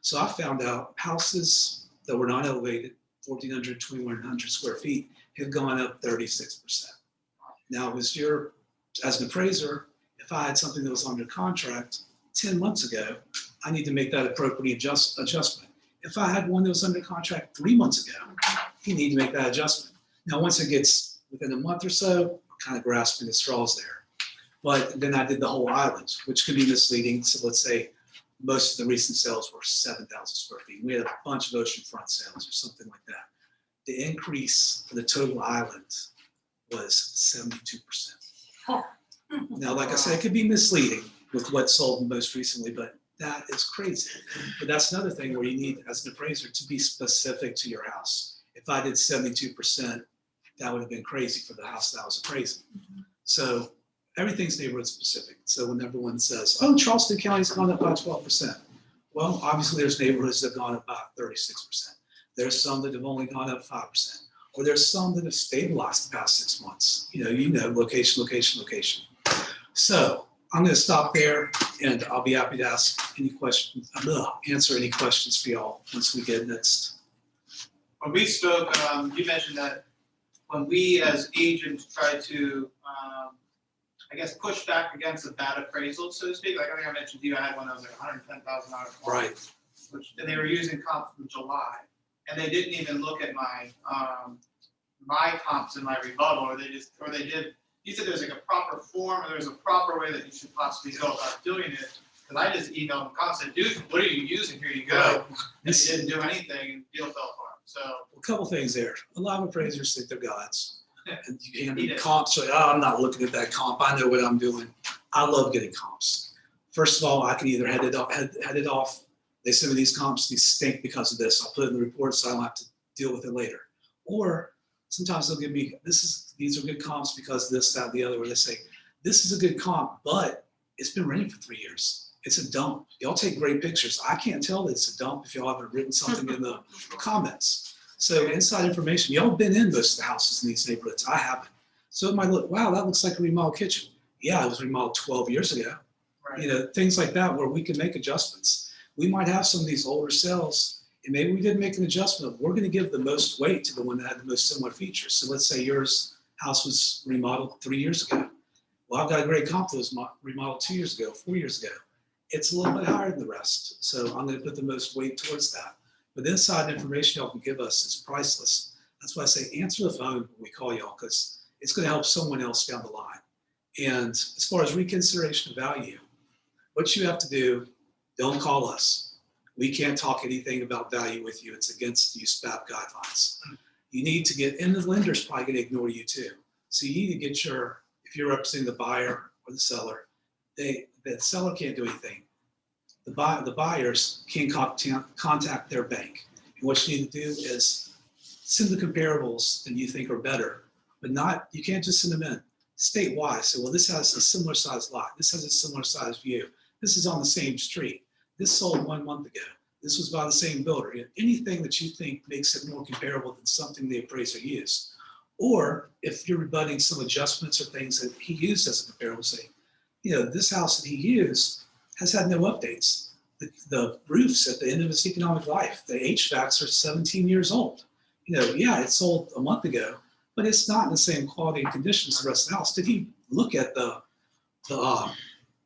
So I found out houses that were not elevated, 1,400, 2,100 square feet, have gone up 36%. Now, as an appraiser, if I had something that was under contract 10 months ago, I need to make that appropriate adjustment. If I had one that was under contract 3 months ago, you need to make that adjustment. Now, once it gets within a month or so, I'm kind of grasping at straws there. But then I did the whole island, which could be misleading. So let's say most of the recent sales were 7,000 square feet. We had a bunch of oceanfront sales or something like that. The increase for the total island was 72%. Now, like I said, it could be misleading with what sold most recently, but that is crazy. But that's another thing where you need, as an appraiser, to be specific to your house. If I did 72%, that would have been crazy for the house that I was appraising. So everything's neighborhood specific. So when everyone says, oh, Charleston County's gone up by 12%. Well, obviously there's neighborhoods that have gone up by 36%. There's some that have only gone up 5%. Or there's some that have stabilized the past 6 months. You know, location, location, location. So I'm going to stop there, and I'll be happy to ask any questions, answer any questions for y'all once we get next. When we spoke, you mentioned that when we as agents try to, I guess, push back against a bad appraisal, so to speak, like I think I mentioned to you, I had one that was like $110,000. Right. And they were using comps from July, and they didn't even look at my my comps in my rebuttal, or they did. He said there's like a proper form, or there's a proper way that you should possibly go about doing it. Because I just emailed him, comps, said, dude, what are you using? Here you go. Right. And he didn't do anything, and deal fell apart. So A couple things there. A lot of appraisers think they're gods. And you hand He them did. comps, so I'm not looking at that comp. I know what I'm doing. I love getting comps. First of all, I can either head it off. They send me these comps, these stink because of this. I'll put it in the report so I don't have to deal with it later. Or sometimes they'll give me, these are good comps because of this, that, the other, where they say, this is a good comp, but it's been raining for 3 years. It's a dump. Y'all take great pictures. I can't tell that it's a dump if y'all haven't written something in the comments. So inside information, y'all been in most of the houses in these neighborhoods. I haven't. So it might look, wow, that looks like a remodeled kitchen. Yeah, it was remodeled 12 years ago. right. You know, things like that where we can make adjustments. We might have some of these older cells, and maybe we didn't make an adjustment. We're going to give the most weight to the one that had the most similar features. So let's say yours house was remodeled 3 years ago. Well, I've got a great comp that was remodeled 2 years ago, 4 years ago. It's a little bit higher than the rest. So I'm going to put the most weight towards that. But the inside information y'all can give us is priceless. That's why I say answer the phone when we call y'all, because it's going to help someone else down the line. And as far as reconsideration of value, what you have to do, don't call us. We can't talk anything about value with you. It's against the USPAP guidelines. You need to get, and the lender's probably going to ignore you too. So you need to get if you're representing the buyer or the seller, the seller can't do anything. The buyers can contact their bank. And what you need to do is send the comparables that you think are better, but you can't just send them in. State why. So, well, this has a similar size lot. This has a similar size view. This is on the same street. This sold 1 month ago. This was by the same builder. Anything that you think makes it more comparable than something the appraiser used. Or if you're rebutting some adjustments or things that he used as a comparable, say, this house that he used has had no updates. The roofs at the end of its economic life, the HVACs are 17 years old. Yeah, it sold a month ago, but it's not in the same quality and conditions as the rest of the house. Did he look at the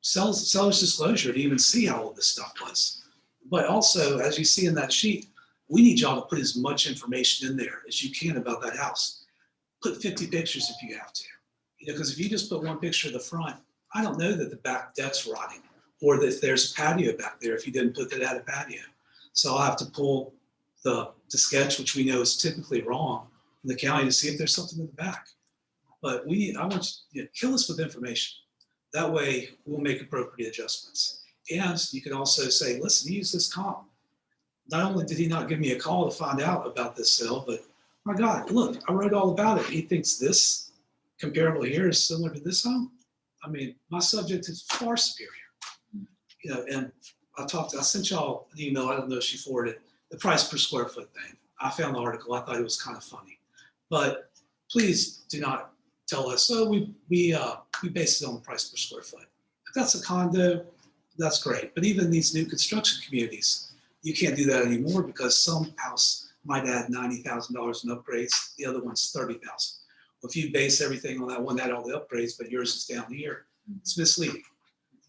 seller's disclosure to even see how old this stuff was? But also, as you see in that sheet, we need y'all to put as much information in there as you can about that house. Put 50 pictures if you have to. Because if you just put one picture of the front, I don't know that the back deck's rotting, or that there's a patio back there if you didn't put that at a patio. So I'll have to pull the sketch, which we know is typically wrong, in the county to see if there's something in the back. But I want you to kill us with information. That way we'll make appropriate adjustments. And you can also say, listen, use this comp. Not only did he not give me a call to find out about this sale, but my God, look, I wrote all about it. He thinks this comparable here is similar to this home. I mean, my subject is far superior. And I sent y'all an email, I don't know if she forwarded it, the price per square foot thing. I found the article, I thought it was kind of funny. But please do not tell us, we base it on the price per square foot. If that's a condo, that's great. But even these new construction communities, You can't do that anymore because some house might add $90,000 in upgrades, the other one's $30,000. Well, if you base everything on that one that had all the upgrades, but yours is down here, it's misleading.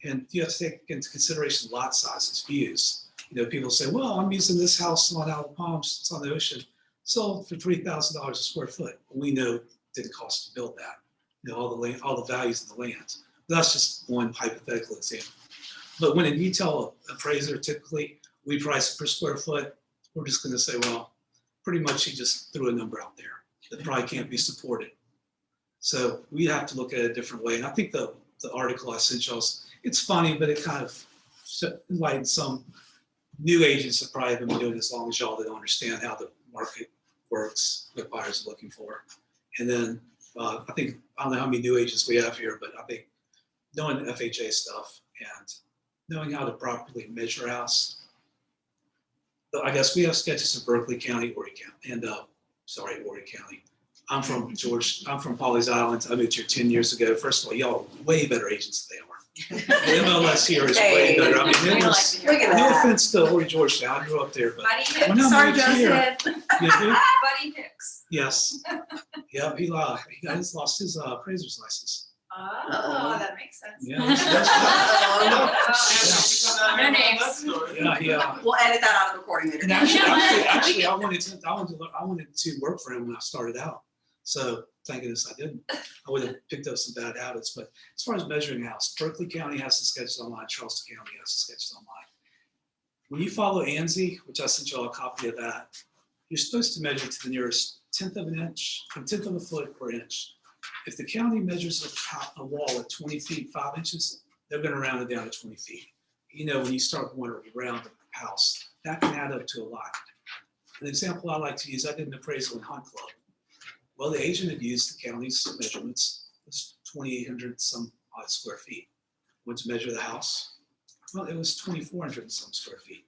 And you have to take into consideration lot sizes, views. You know, people say, well, I'm using this house on Isle of Palms, it's on the ocean, sold for $3,000 a square foot. We know it didn't cost to build that. You know, all the land, all the values of the land. That's just one hypothetical example. But when you tell an appraiser, typically we price per square foot, we're just gonna say, well, pretty much he just threw a number out there that probably can't be supported. So we have to look at it a different way. And I think the article I sent y'all, it's funny, but it kind of enlightened some new agents that probably haven't been doing it as long as y'all that don't understand how the market works, what buyers are looking for. And then I think, I don't know how many new agents we have here, but I think knowing the FHA stuff and knowing how to properly measure a house. I guess we have sketches of Berkeley County, Horry County, and Horry County. I'm from Pawleys Island. I moved here 10 years ago. First of all, y'all are way better agents than they are. The MLS here is way better. I mean, it was, Look at no that. offense to Horry, Georgetown. I grew up there, but Buddy when I Hicks. Sorry, moved here, Joseph. you know, Buddy Hicks. yes, yeah, he lost his appraiser's license. Oh, that makes sense. Yeah, No names. yeah, yeah. We'll edit that out of the recording later. And actually, I wanted to work for him when I started out. So thank goodness I didn't. I would have picked up some bad habits. But as far as measuring a house, Berkeley County has the sketches online. Charleston County has the sketches online. When you follow ANSI, which I sent you all a copy of that, you're supposed to measure to the nearest 1/10 of an inch, 1/10 of a foot per inch. If the county measures a wall at 20 feet, 5 inches, they're going to round it down to 20 feet. You know, when you start going around the house, that can add up to a lot. An example I like to use, I did an appraisal in Hunt Club. Well, the agent had used the county's measurements, it was 2,800 some odd square feet. Went to measure the house, well, it was 2,400 and some square feet.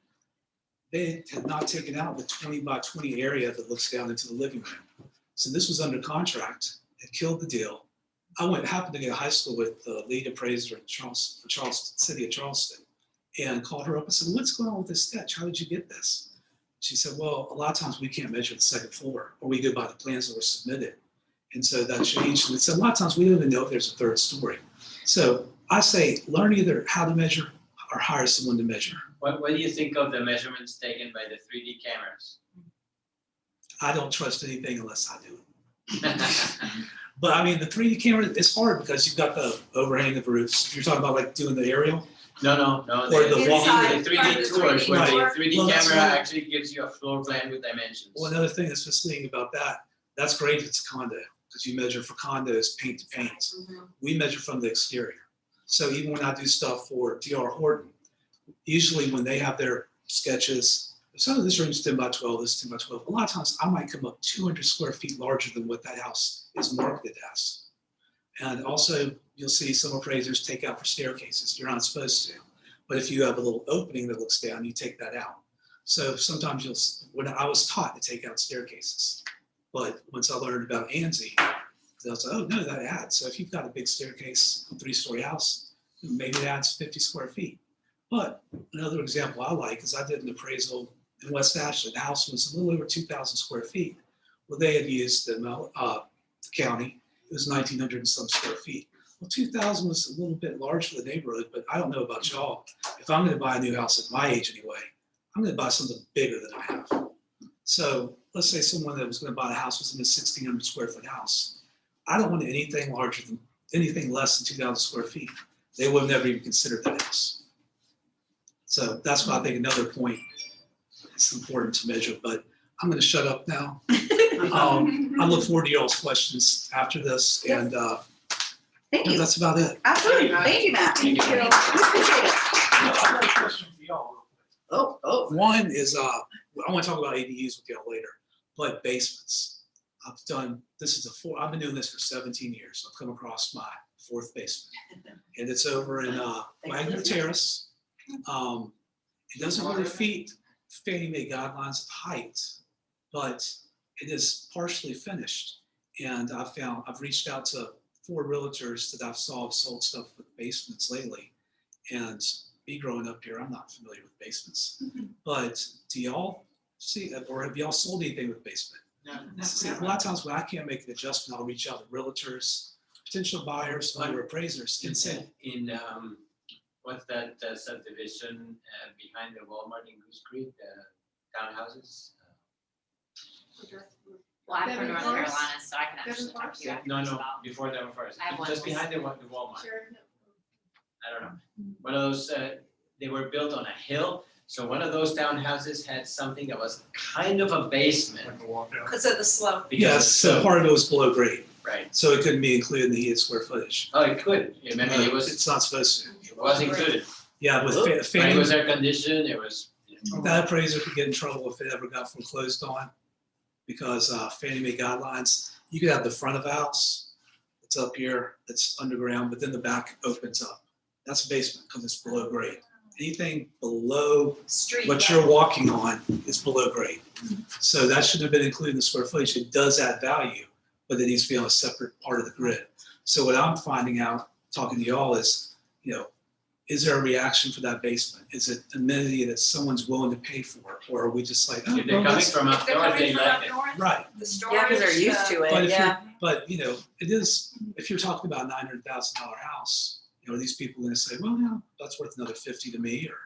They had not taken out the 20 by 20 area that looks down into the living room. So this was under contract. It killed the deal. I happened to go to high school with the lead appraiser in Charleston, city of Charleston, and called her up and said, what's going on with this sketch? How did you get this? She said, well, a lot of times we can't measure the second floor, or we go by the plans that were submitted. And so that changed. And it said, a lot of times we don't even know if there's a third story. So I say, learn either how to measure or hire someone to measure. What do you think of the measurements taken by the 3D cameras? I don't trust anything unless I do it. But I mean, the 3D camera, it's hard because you've got the overhang of roofs. You're talking about like doing the aerial? No. Or the Inside, The 3D part of the tours, where Right. the 3D Well, that's camera right. actually gives you a floor plan with dimensions. Well, another thing that's misleading about that, that's great if it's a condo, because you measure for condos paint to paint. We measure from the exterior. So even when I do stuff for D.R. Horton, usually when they have their sketches, some of this room's 10 by 12, this is 10 by 12. A lot of times I might come up 200 square feet larger than what that house is marketed as. And also you'll see some appraisers take out for staircases. You're not supposed to. But if you have a little opening that looks down, you take that out. So sometimes when I was taught to take out staircases, but once I learned about ANSI, I was like, oh no, that adds. So if you've got a big staircase, a 3-story house, maybe it adds 50 square feet. But another example I like is I did an appraisal in West Ashley. The house was a little over 2,000 square feet. Well, they had used the county. It was 1,900 and some square feet. Well, 2,000 was a little bit large for the neighborhood, but I don't know about y'all. If I'm going to buy a new house at my age anyway, I'm going to buy something bigger than I have. So let's say someone that was going to buy a house was in a 1,600 square foot house. I don't want anything less than 2,000 square feet. They would have never even considered that house. So that's why I think another point, it's important to measure, but I'm going to shut up now. I look forward to y'all's questions after this, and Thank you. that's about it. Absolutely. Thank you, Matt. Thank you. We appreciate it. I've got a question for y'all. Oh. One is, I want to talk about ADUs with y'all later, but basements. I've been doing this for 17 years. I've come across my 4th basement, and it's over in Wagner Terrace. It doesn't really fit Fannie Mae guidelines of height, but it is partially finished. And I've reached out to 4 realtors that I've sold stuff with basements lately. And me growing up here, I'm not familiar with basements. But do y'all see, or have y'all sold anything with basement? See, a lot of times when I can't make an adjustment, I'll reach out to realtors, potential buyers, or appraisers and say, What's that subdivision behind the Walmart in Goose Creek, townhouses? Well, I'm from Devon North Forest? Carolina, so I can actually Devon talk to you. Forest? No, afterwards about- before Devon Forest, I have one. just behind the Walmart. Sure. I don't know. One of those, they were built on a hill, so one of those townhouses had something that was kind of a basement. Because of the slope. yes, so part of it was below grade. Right. So it couldn't be included in the heated square footage. Oh, it could. I mean, it was, It's not supposed to. it was included. Yeah, with But it Fannie, was air conditioned, it was. that appraiser could get in trouble if it ever got foreclosed on. Because Fannie Mae guidelines, you could have the front of the house, it's up here, it's underground, but then the back opens up. That's basement because it's below grade. Anything below Street. what you're walking on is below grade. So that shouldn't have been included in the square footage. It does add value, but it needs to be on a separate part of the grid. So what I'm finding out, talking to y'all is, is there a reaction for that basement? Is it amenity that someone's willing to pay for? Or are we just like, oh, If they're well, coming that's- from up If they're north, coming they from like up it. north, right. the storage. Yeah, because they're used to But it, if yeah. it is, if you're talking about a $900,000 house, are these people gonna say, well, yeah, that's worth another 50 to me, or,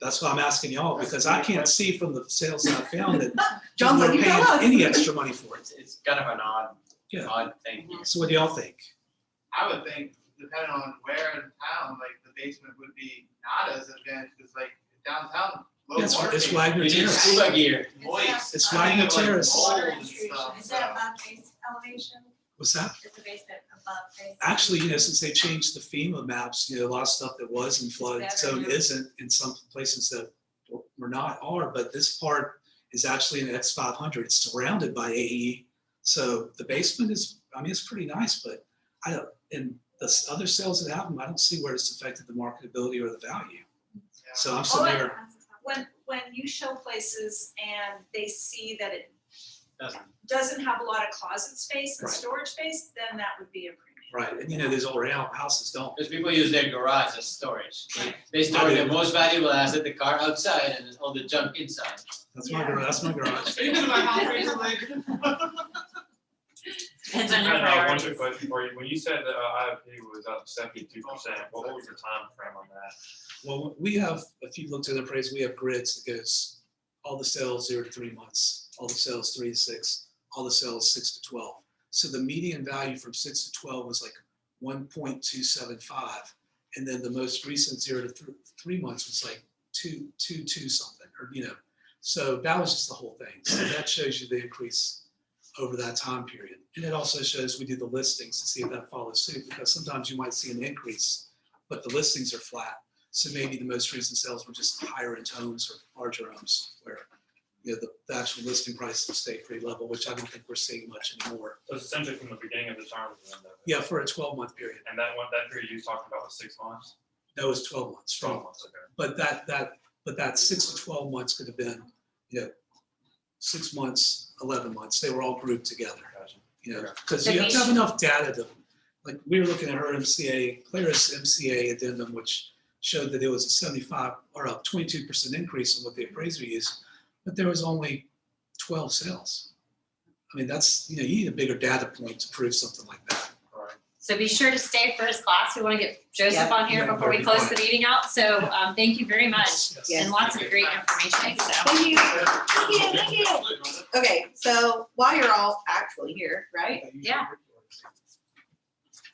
that's why I'm asking y'all, because I can't see from the sales that I found that John's people like, are "You tell paying us." any extra money for it. It's kind of an Yeah. odd thing. So what do y'all think? I would think, depending on where in town, like the basement would be not as advanced, because like downtown, low It's market. Wagner You need Terrace. scuba gear. Moist. It's I think Wagner of, like, Terrace. mold and stuff, Is that so. above base elevation? What's that? Is the basement above base? Actually, since they changed the FEMA maps, a lot of stuff that was in flood better zone now. isn't, in some places that were not are, but this part is actually an X500. It's surrounded by AE. So the basement is, it's pretty nice, but in the other sales that have them, I don't see where it's affected the marketability or the value. So I'm sitting there, When you show places and they see that it Doesn't. doesn't have a lot of closet space and Right. storage space, then that would be a premium. right, and these older houses don't. Because people use their garage as storage. They store their most valuable asset, the car outside and all the junk inside. That's my garage, Are you in my house recently? Depends I on your don't know, one priorities. quick question for you. When you said the IFP was up 72%, what was the time frame on that? Well, we have, if you look to the appraisal, we have grids that goes all the sales 0 to 3 months, all the sales 3 to 6, all the sales 6 to 12. So the median value from 6 to 12 was like 1.275. And then the most recent 0 to 3 months was like 2 something, or, so that was just the whole thing. So that shows you the increase over that time period. And it also shows we do the listings to see if that follows suit, because sometimes you might see an increase, but the listings are flat. So maybe the most recent sales were just higher end homes or larger homes where, the actual listing prices have stayed pretty level, which I don't think we're seeing much anymore. So it's essentially from the beginning of the term to the end of it. Yeah, for a 12-month period. And that period you talked about was 6 months? That was 12 months. 12 months, okay. But that 6 to 12 months could have been, 6 months, 11 months. They were all grouped together. Gotcha. Because you have to have enough data to, like, we were looking at her MCA, Claris MCA addendum, which showed that it was a 75 or a 22% increase in what the appraiser used, but there was only 12 sales. That's, you need a bigger data point to prove something like that. So be sure to stay for his class. We want to get Joseph Yeah. on here Yeah, before we very close the quiet. meeting out. So thank you very much. Yes. And lots of great information. So. Thank you. Thank you. Okay, so while you're all actually here, right? Yeah.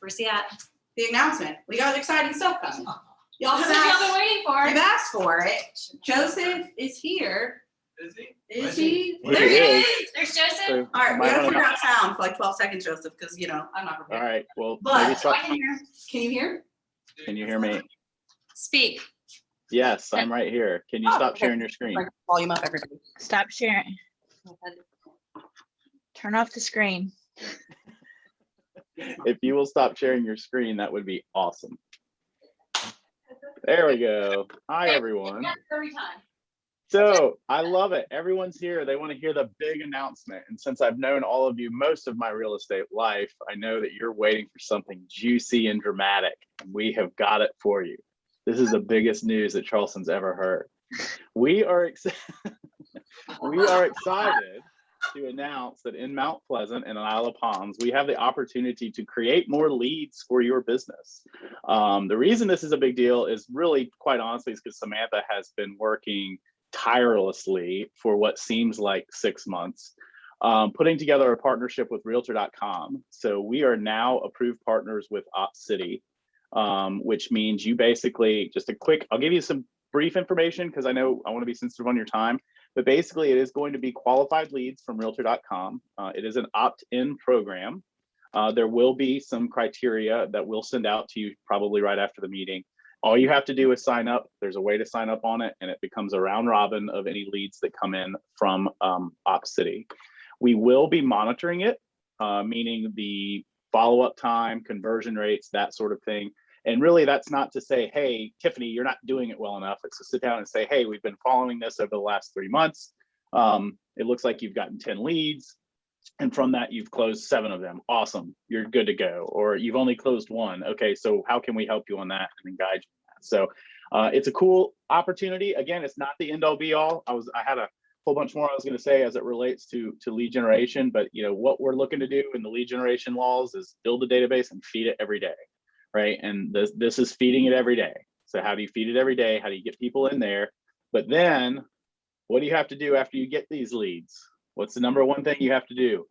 Where's he at? The announcement. We got exciting stuff coming. Y'all This have is what y'all been asked, waiting for. you've asked for it. Joseph is here. Is he? Is he? Look There at he this. is. There's Joseph. So, All right, we might gotta wanna- figure out sound for like 12 seconds, Joseph, because I'm not All prepared. right, well, But- maybe I can hear. Can you hear? can you hear me? Speak. Yes, I'm right here. Can you Oh, stop okay. sharing your screen? Bring volume up, everybody. Stop sharing. Turn off the screen. If you will stop sharing your screen, that would be awesome. There we go. Hi, everyone. Every time. So I love it. Everyone's here. They want to hear the big announcement. And since I've known all of you most of my real estate life, I know that you're waiting for something juicy and dramatic. And we have got it for you. This is the biggest news that Charleston's ever heard. We are excited to announce that in Mount Pleasant and Isle of Palms, we have the opportunity to create more leads for your business. The reason this is a big deal is really, quite honestly, is because Samantha has been working tirelessly for what seems like 6 months, putting together a partnership with Realtor.com. So we are now approved partners with OpCity, which means you basically, just a quick, I'll give you some brief information because I know I want to be sensitive on your time, but basically it is going to be qualified leads from Realtor.com. It is an opt-in program. There will be some criteria that we'll send out to you probably right after the meeting. All you have to do is sign up. There's a way to sign up on it, and it becomes a round robin of any leads that come in from OpCity. We will be monitoring it, meaning the follow-up time, conversion rates, that sort of thing. And really, that's not to say, hey, Tiffany, you're not doing it well enough. It's to sit down and say, hey, we've been following this over the last 3 months. It looks like you've gotten 10 leads. And from that, you've closed 7 of them. Awesome. You're good to go. Or you've only closed 1. Okay, so how can we help you on that and then guide you on that? So it's a cool opportunity. Again, it's not the end all be all. I had a whole bunch more I was going to say as it relates to lead generation, but what we're looking to do in the lead generation laws is build a database and feed it every day. Right. And this is feeding it every day. So how do you feed it every day? How do you get people in there? But then what do you have to do after you get these leads? What's the number one thing you have to do?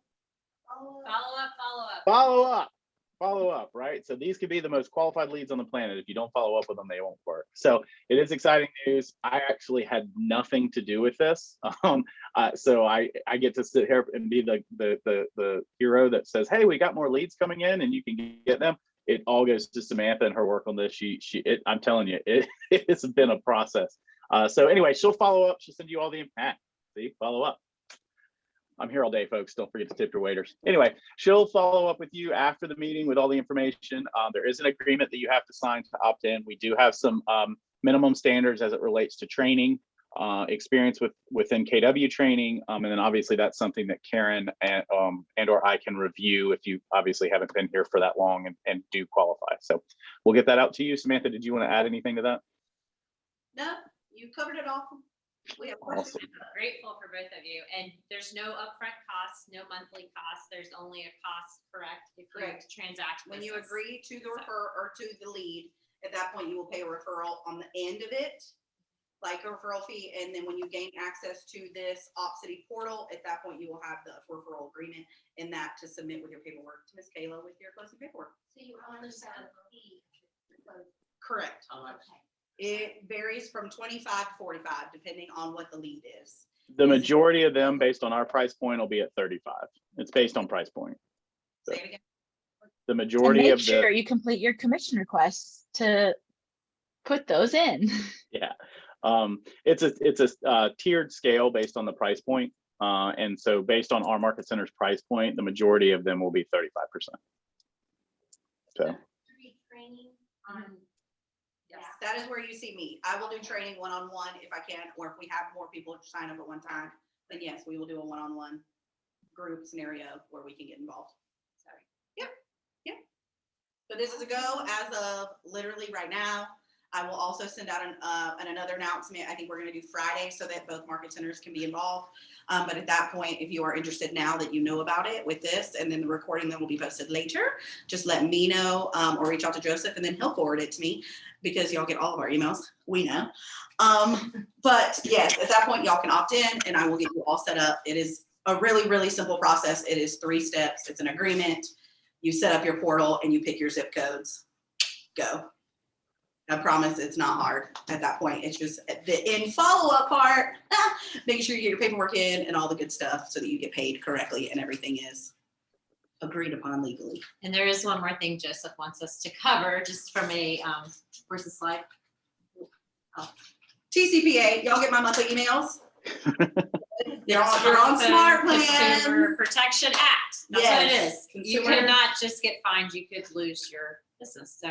Follow up, right? So these could be the most qualified leads on the planet. If you don't follow up with them, they won't work. So it is exciting news. I actually had nothing to do with this. So I get to sit here and be the hero that says, hey, we got more leads coming in and you can get them. It all goes to Samantha and her work on this. I'm telling you, it's been a process. So anyway, she'll follow up. She'll send you all the follow up. I'm here all day, folks. Don't forget to tip your waiters. Anyway, she'll follow up with you after the meeting with all the information. There is an agreement that you have to sign to opt in. We do have some minimum standards as it relates to training, experience within KW training, and then obviously that's something that Karen and or I can review if you obviously haven't been here for that long and do qualify. So we'll get that out to you. Samantha, did you want to add anything to that? No, you covered it all. We have Awesome. Grateful for both of you. And there's no upfront costs, no monthly costs. There's only a cost, correct? If you transact. When you agree to the refer or to the lead, at that point you will pay a referral on the end of it, like a referral fee. And then when you gain access to this OpCity portal, at that point you will have the referral agreement in that to submit with your paperwork to Ms. Kayla with your closing paperwork. So you understand the fee. Correct. It varies from 25 to 45, depending on what the lead is. The majority of them, based on our price point, will be at 35. It's based on price point. So Say it again. the majority of Make sure you complete your commission requests to put those in. Yeah, it's a tiered scale based on the price point, and so based on our market center's price point, the majority of them will be 35%. So. Training on. Yes, that is where you see me. I will do training one-on-one if I can, or if we have more people sign up at one time, then yes, we will do a one-on-one group scenario where we can get involved. So, yep. So this is a go as of literally right now. I will also send out another announcement. I think we're going to do Friday so that both market centers can be involved. But at that point, if you are interested now that you know about it with this, and then the recording then will be posted later, just let me know or reach out to Joseph and then he'll forward it to me because y'all get all of our emails. We know. But yes, at that point, y'all can opt in and I will get you all set up. It is a really, really simple process. It is 3 steps. It's an agreement. You set up your portal and you pick your zip codes. Go. I promise it's not hard at that point. It's just the in follow-up part, making sure you get your paperwork in and all the good stuff so that you get paid correctly and everything is agreed upon legally. And there is one more thing Joseph wants us to cover, just from a, where's the slide? Oh. TCPA, y'all get my monthly emails? You're on Smart Plan. Consumer Protection Act. That's what it is. You Consumer- could not just get fined, you could lose your business. So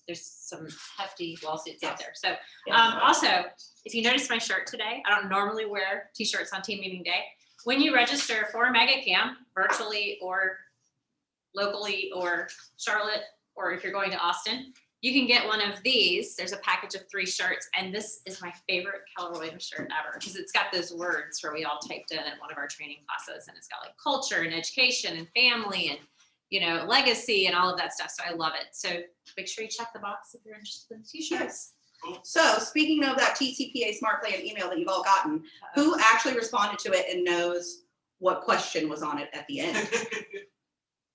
there's some hefty lawsuits out there. So also, if you notice my shirt today, I don't normally wear t-shirts on team meeting day. When you register for MegaCamp, virtually or locally or Charlotte, or if you're going to Austin, you can get one of these. There's a package of 3 shirts, and this is my favorite Keller Williams shirt ever because it's got those words where we all typed in at one of our training classes, and it's got like culture and education and family and, you know, legacy and all of that stuff. So I love it. So make sure you check the box if you're interested in the t-shirts. So speaking of that TCPA Smart Plan email that you've all gotten, who actually responded to it and knows what question was on it at the end?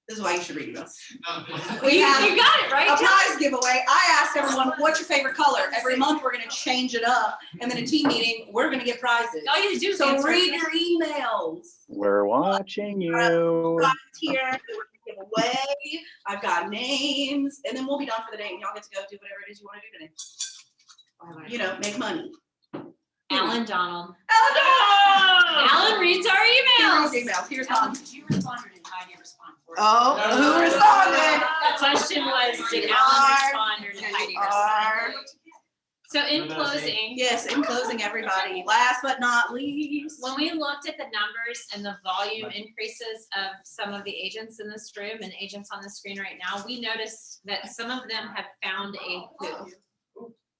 This is why you should read this. We You have got it, right? a prize giveaway. I asked everyone, what's your favorite color? Every month, we're gonna change it up, and then a team meeting, we're gonna get prizes. All you have to do is So answer read it. your emails. We're watching you. Prizes here that we're gonna give away. I've got names, and then we'll be done for the day, and y'all get to go do whatever it is you wanna do today. You know, make money. Alan Donald. Alan Donald! Alan reads our emails. Here's Tom. Did you respond or did Heidi respond for it? Oh, who responded? The question was, did Alan respond or did Heidi respond? So in closing. Yes, in closing, everybody. Last but not least. When we looked at the numbers and the volume increases of some of the agents in this room and agents on the screen right now, we noticed that some of them have found a who.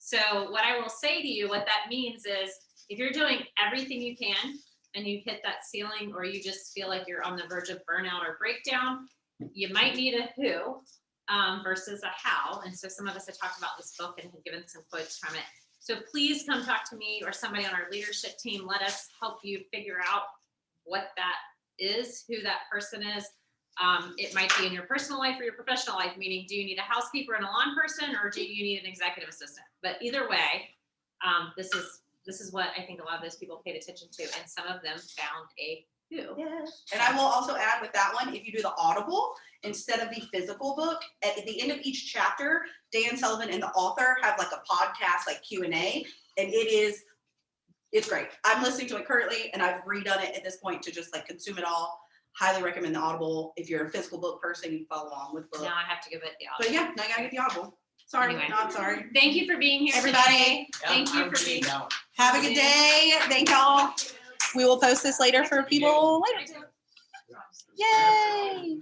So what I will say to you, what that means is if you're doing everything you can and you hit that ceiling or you just feel like you're on the verge of burnout or breakdown, you might need a who versus a how. And so some of us have talked about this book and have given some quotes from it. So please come talk to me or somebody on our leadership team. Let us help you figure out what that is, who that person is. It might be in your personal life or your professional life, meaning do you need a housekeeper and a lawn person or do you need an executive assistant? But either way, this is what I think a lot of those people paid attention to, and some of them found a who. Yes. And I will also add with that one, if you do the Audible instead of the physical book, at the end of each chapter, Dan Sullivan and the author have like a podcast, like Q&A, and it's great. I'm listening to it currently, and I've redone it at this point to just like consume it all. Highly recommend the Audible. If you're a physical book person, you can follow along with book. Now I have to give it the But Audible. yeah, now you gotta get the Audible. Sorry, Anyway. not sorry. Thank you for being here Everybody, today. Thank you for being. have a good day. Thank y'all. We will post this later for people later. Yay.